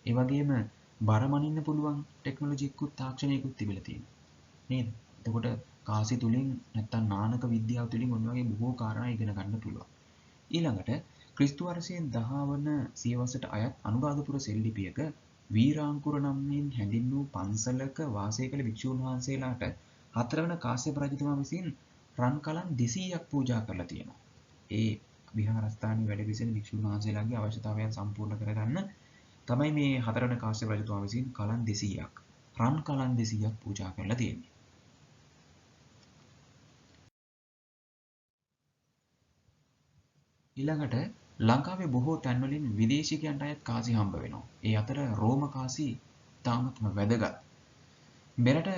ඒ වගේම බර මනින්න පුළුවන් ටෙක්නොලොජිකුත් තාක්ෂණයකුත් තිබිලා තියෙනවා. නේද? එතකොට කාසි තුලින් නැත්තම් නානක විද්‍යාව තුලින් ඔන්න වගේ බොහෝ කාරණා ඉගෙන ගන්න පුළුවන්. ඊළඟට ක්‍රිස්තු වර්ෂයෙන් 10 වන සියවසට අයත් අනුරාධපුර සෙල්ලිපියක වීරාංකුර නමින් හැඳින්වූ පන්සලක වාසය කළ භික්ෂූන් වහන්සේලාට 4 වන කාශ්‍යප රජතුමා විසින් රන් කලන් 200ක් පූජා කරලා තියෙනවා. ඒ විහාරස්ථානයේ වැඩ විසින භික්ෂුන් වහන්සේලාගේ අවශ්‍යතාවයන් සම්පූර්ණ කරගන්න තමයි මේ හතරවන කාශ්‍යප රජතුමා විසින් කලන් 200ක් රන් කලන් 200ක් පූජා කරලා තියෙන්නේ. ඊළඟට ලංකාවේ බොහෝ තැන්වලින් විදේශිකයන්ට අයත් කාසි හම්බ වෙනවා. ඒ අතර රෝම කාසි තාමත්ම වැදගත්. මෙරට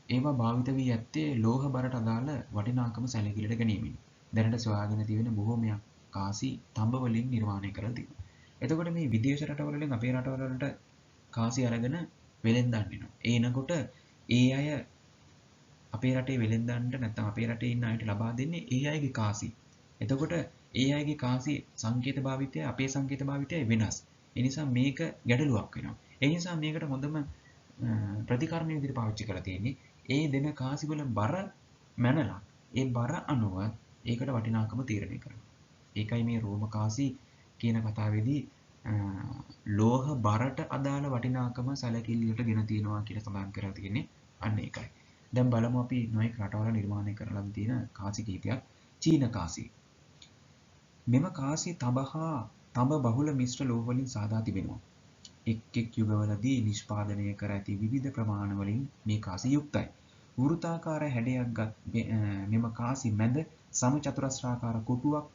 ඒවා භාවිත වී ඇත්තේ ලෝහ බරට අදාළ වටිනාකම සැලකිලිට ගැනීමෙන්. දැනට සොයාගෙන තියෙන බොහෝමයක් කාසි තඹ වලින් නිර්මාණය කරලා තිබෙනවා. එතකොට මේ විදේශ රටවල වලින් අපේ රටවල වලට කාසි අරගෙන වෙලෙන්දන් එනවා. ඒ එනකොට ඒ අය අපේ රටේ වෙලෙන්දන්ට නැත්නම් අපේ රටේ ඉන්න අයට ලබා දෙන්නේ ඒ අයගේ කාසි. එතකොට ඒ අයගේ කාසි සංකේත භාවිතය අපේ සංකේත භාවිතය වෙනස්. ඒ නිසා මේක ගැටලුවක් වෙනවා. ඒ නිසා මේකට හොඳම ප්‍රතිකර්මයේ විදිහට පාවිච්චි කරලා තියෙන්නේ ඒ දෙන කාසි වල බර මැනලා ඒ බර අනුව ඒකට වටිනාකම තීරණය කරනවා. ඒකයි මේ රෝම කාසි කියන කතාවේදී ලෝහ බරට අදාළ වටිනාකම සැලකිල්ලට ගෙන තියනවා කියලා සඳහන් කරලා තියෙන්නේ. අන්න ඒකයි. දැන් බලමු අපි නොයෙක් රටවල නිර්මාණය කරලා තියෙන කාසි කීපයක්. චීන කාසි. මෙම කාසි තඹ බහුල මිශ්‍ර ලෝහ වලින් සාදා තිබෙනවා. එක් යුගවලදී නිෂ්පාදනය කර ඇති විවිධ ප්‍රමාණ වලින් මේ කාසි යුක්තයි. වෘත්තාකාර හැඩයක් මෙම කාසි මැද සම චතුරස්‍රාකාර කොටුවක්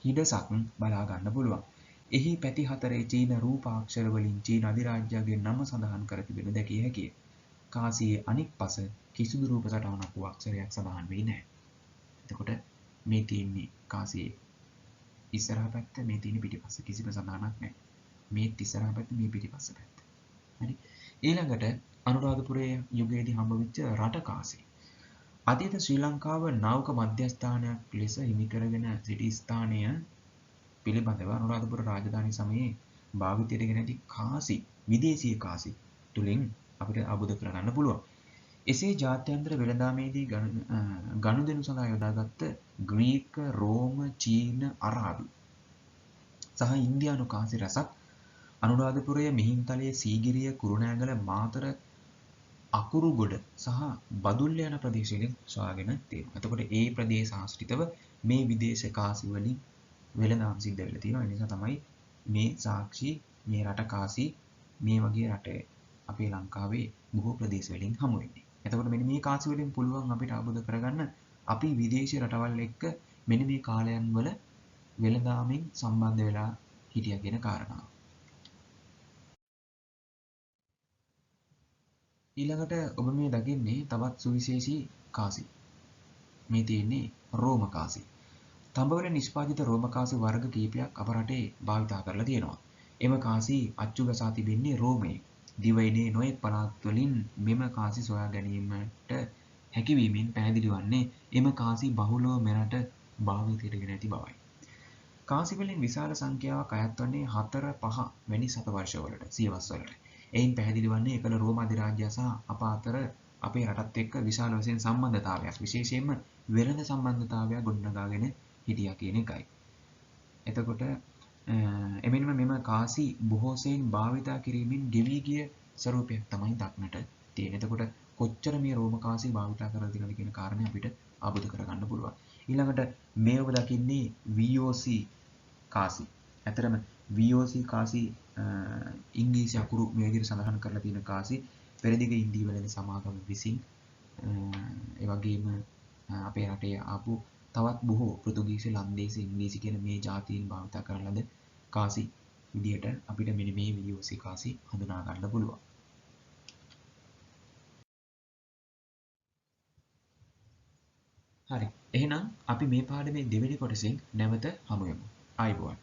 හිඩසක් බලා ගන්න පුළුවන්. එහි පැති හතරේ චීන රූපාක්ෂර වලින් චීන අධිරාජ්‍යයේ නම සඳහන් කර තිබෙන දැකිය හැකිය. කාසියේ අනික් පස කිසිදු රූප සටහනක් වූ අක්ෂරයක් සඳහන් වෙන්නේ නැහැ. එතකොට මේ තියෙන්නේ කාසියේ ඉස්සරහ පැත්ත, මේ තියෙන්නේ පිටිපස්ස. කිසිම සඳහනක් නැහැ. මේ ඉස්සරහ පැත්ත, මේ පිටිපස්ස පැත්ත. හරි. ඊළඟට අනුරාධපුරයේ යුගයේදී හම්බවෙච්ච රට කාසි. අතීත ශ්‍රී ලංකාව නාවක මධ්‍යස්ථානයක් ලෙස හිමි කරගෙන සිටි ස්ථානය පිළිබඳව අනුරාධපුර රාජධානි සමයේ භාවිතයට ගෙන ඇති කාසි, විදේශීය කාසි තුලින් අපිට අවබෝධ කරගන්න පුළුවන්. එසේ ජාත්‍යන්තර වෙළඳාමේදී ගනුදෙනු සඳහා යොදාගත්ත ග්‍රීක, රෝම, චීන, අරාබි සහ ඉන්දියානු කාසි රසක් අනුරාධපුරයේ මිහින්තලයේ සීගිරිය, කුරුණෑගල, මාතර, අකුරුගොඩ සහ බදුල්ල යන ප්‍රදේශවලින් සොයාගෙන තියෙනවා. එතකොට ඒ ප්‍රදේශ ආශ්‍රිතව මේ විදේශ කාසි වලින් වෙළඳාම් සිද්ධ වෙලා තියෙනවා. ඒ නිසා තමයි මේ සාක්ෂි, මේ රට කාසි මේ වගේ රටේ අපේ ලංකාවේ බොහෝ ප්‍රදේශ වලින් හමු වෙන්නේ. එතකොට මෙන්න මේ කාසි වලින් පුළුවන් අපිට අවබෝධ කරගන්න අපි විදේශී රටවල් එක්ක මෙන්න මේ කාලයන් වල වෙළඳාමින් සම්බන්ධ වෙලා හිටියා කියන කාරණාව. ඊළඟට ඔබ මේ දකින්නේ තවත් සුවිශේෂී කාසි. මේ තියෙන්නේ රෝම කාසි. තඹවල නිෂ්පාදිත රෝම කාසි වර්ග කීපයක් අප රටේ භාවිතා කරලා තියෙනවා. එම කාසි අච්චු ගසා තිබෙන්නේ රෝමයේ. දිවයිනේ නොයෙක් පළාත් වලින් මෙම කාසි සොයා ගැනීමට හැකියවීමෙන් පැහැදිලි වන්නේ එම කාසි බහුලව මෙරට භාවිතයට ගෙන ඇති බවයි. කාසි වලින් විශාල සංඛ්‍යාවක් අයත් වන්නේ 4-5 වැනි සතවර්ෂවලට, සියවස් වලට. එයින් පැහැදිලි වන්නේ එකල රෝම අධිරාජ්‍යය සහ අප අතර අපේ රටත් එක්ක විශාල වශයෙන් සම්බන්ධතාවයක්, විශේෂයෙන්ම වෙළඳ සම්බන්ධතාවයක් ගොඩනගාගෙන හිටියා කියන එකයි. එතකොට එමෙන්නම මෙම කාසි බොහෝ සෙයින් භාවිතා කිරීමෙන් ගෙවි ගිය ස්වරූපයක් තමයි දක්නට තියෙන්නේ. එතකොට කොච්චර මේ රෝම කාසි භාවිතා කරලා තියෙනවද කියන කාරණේ අපිට අවබෝධ කරගන්න පුළුවන්. ඊළඟට මේ ඔබ දකින්නේ VOC කාසි. ඇතරම VOC කාසි ඉංග්‍රීසි අකුරු මේ විදිහට සඳහන් කරලා තියෙන කාසි පෙරදිග ඉන්දීය වෙළඳ සමාගම විසින් ඒ වගේම අපේ රටේ ආපු තවත් බොහෝ පෘතුගීසි, ලන්දේසි, ඉංග්‍රීසි කියන මේ ජාතීන් භාවිත කරන ලද කාසි විදියට අපිට මෙන්න මේ VOC කාසි හඳුනා ගන්න පුළුවන්. හරි. එහෙනම් අපි මේ පාඩමේ දෙවෙනි කොටසෙන් නැවත හමු වෙමු. ආයුබෝවන්.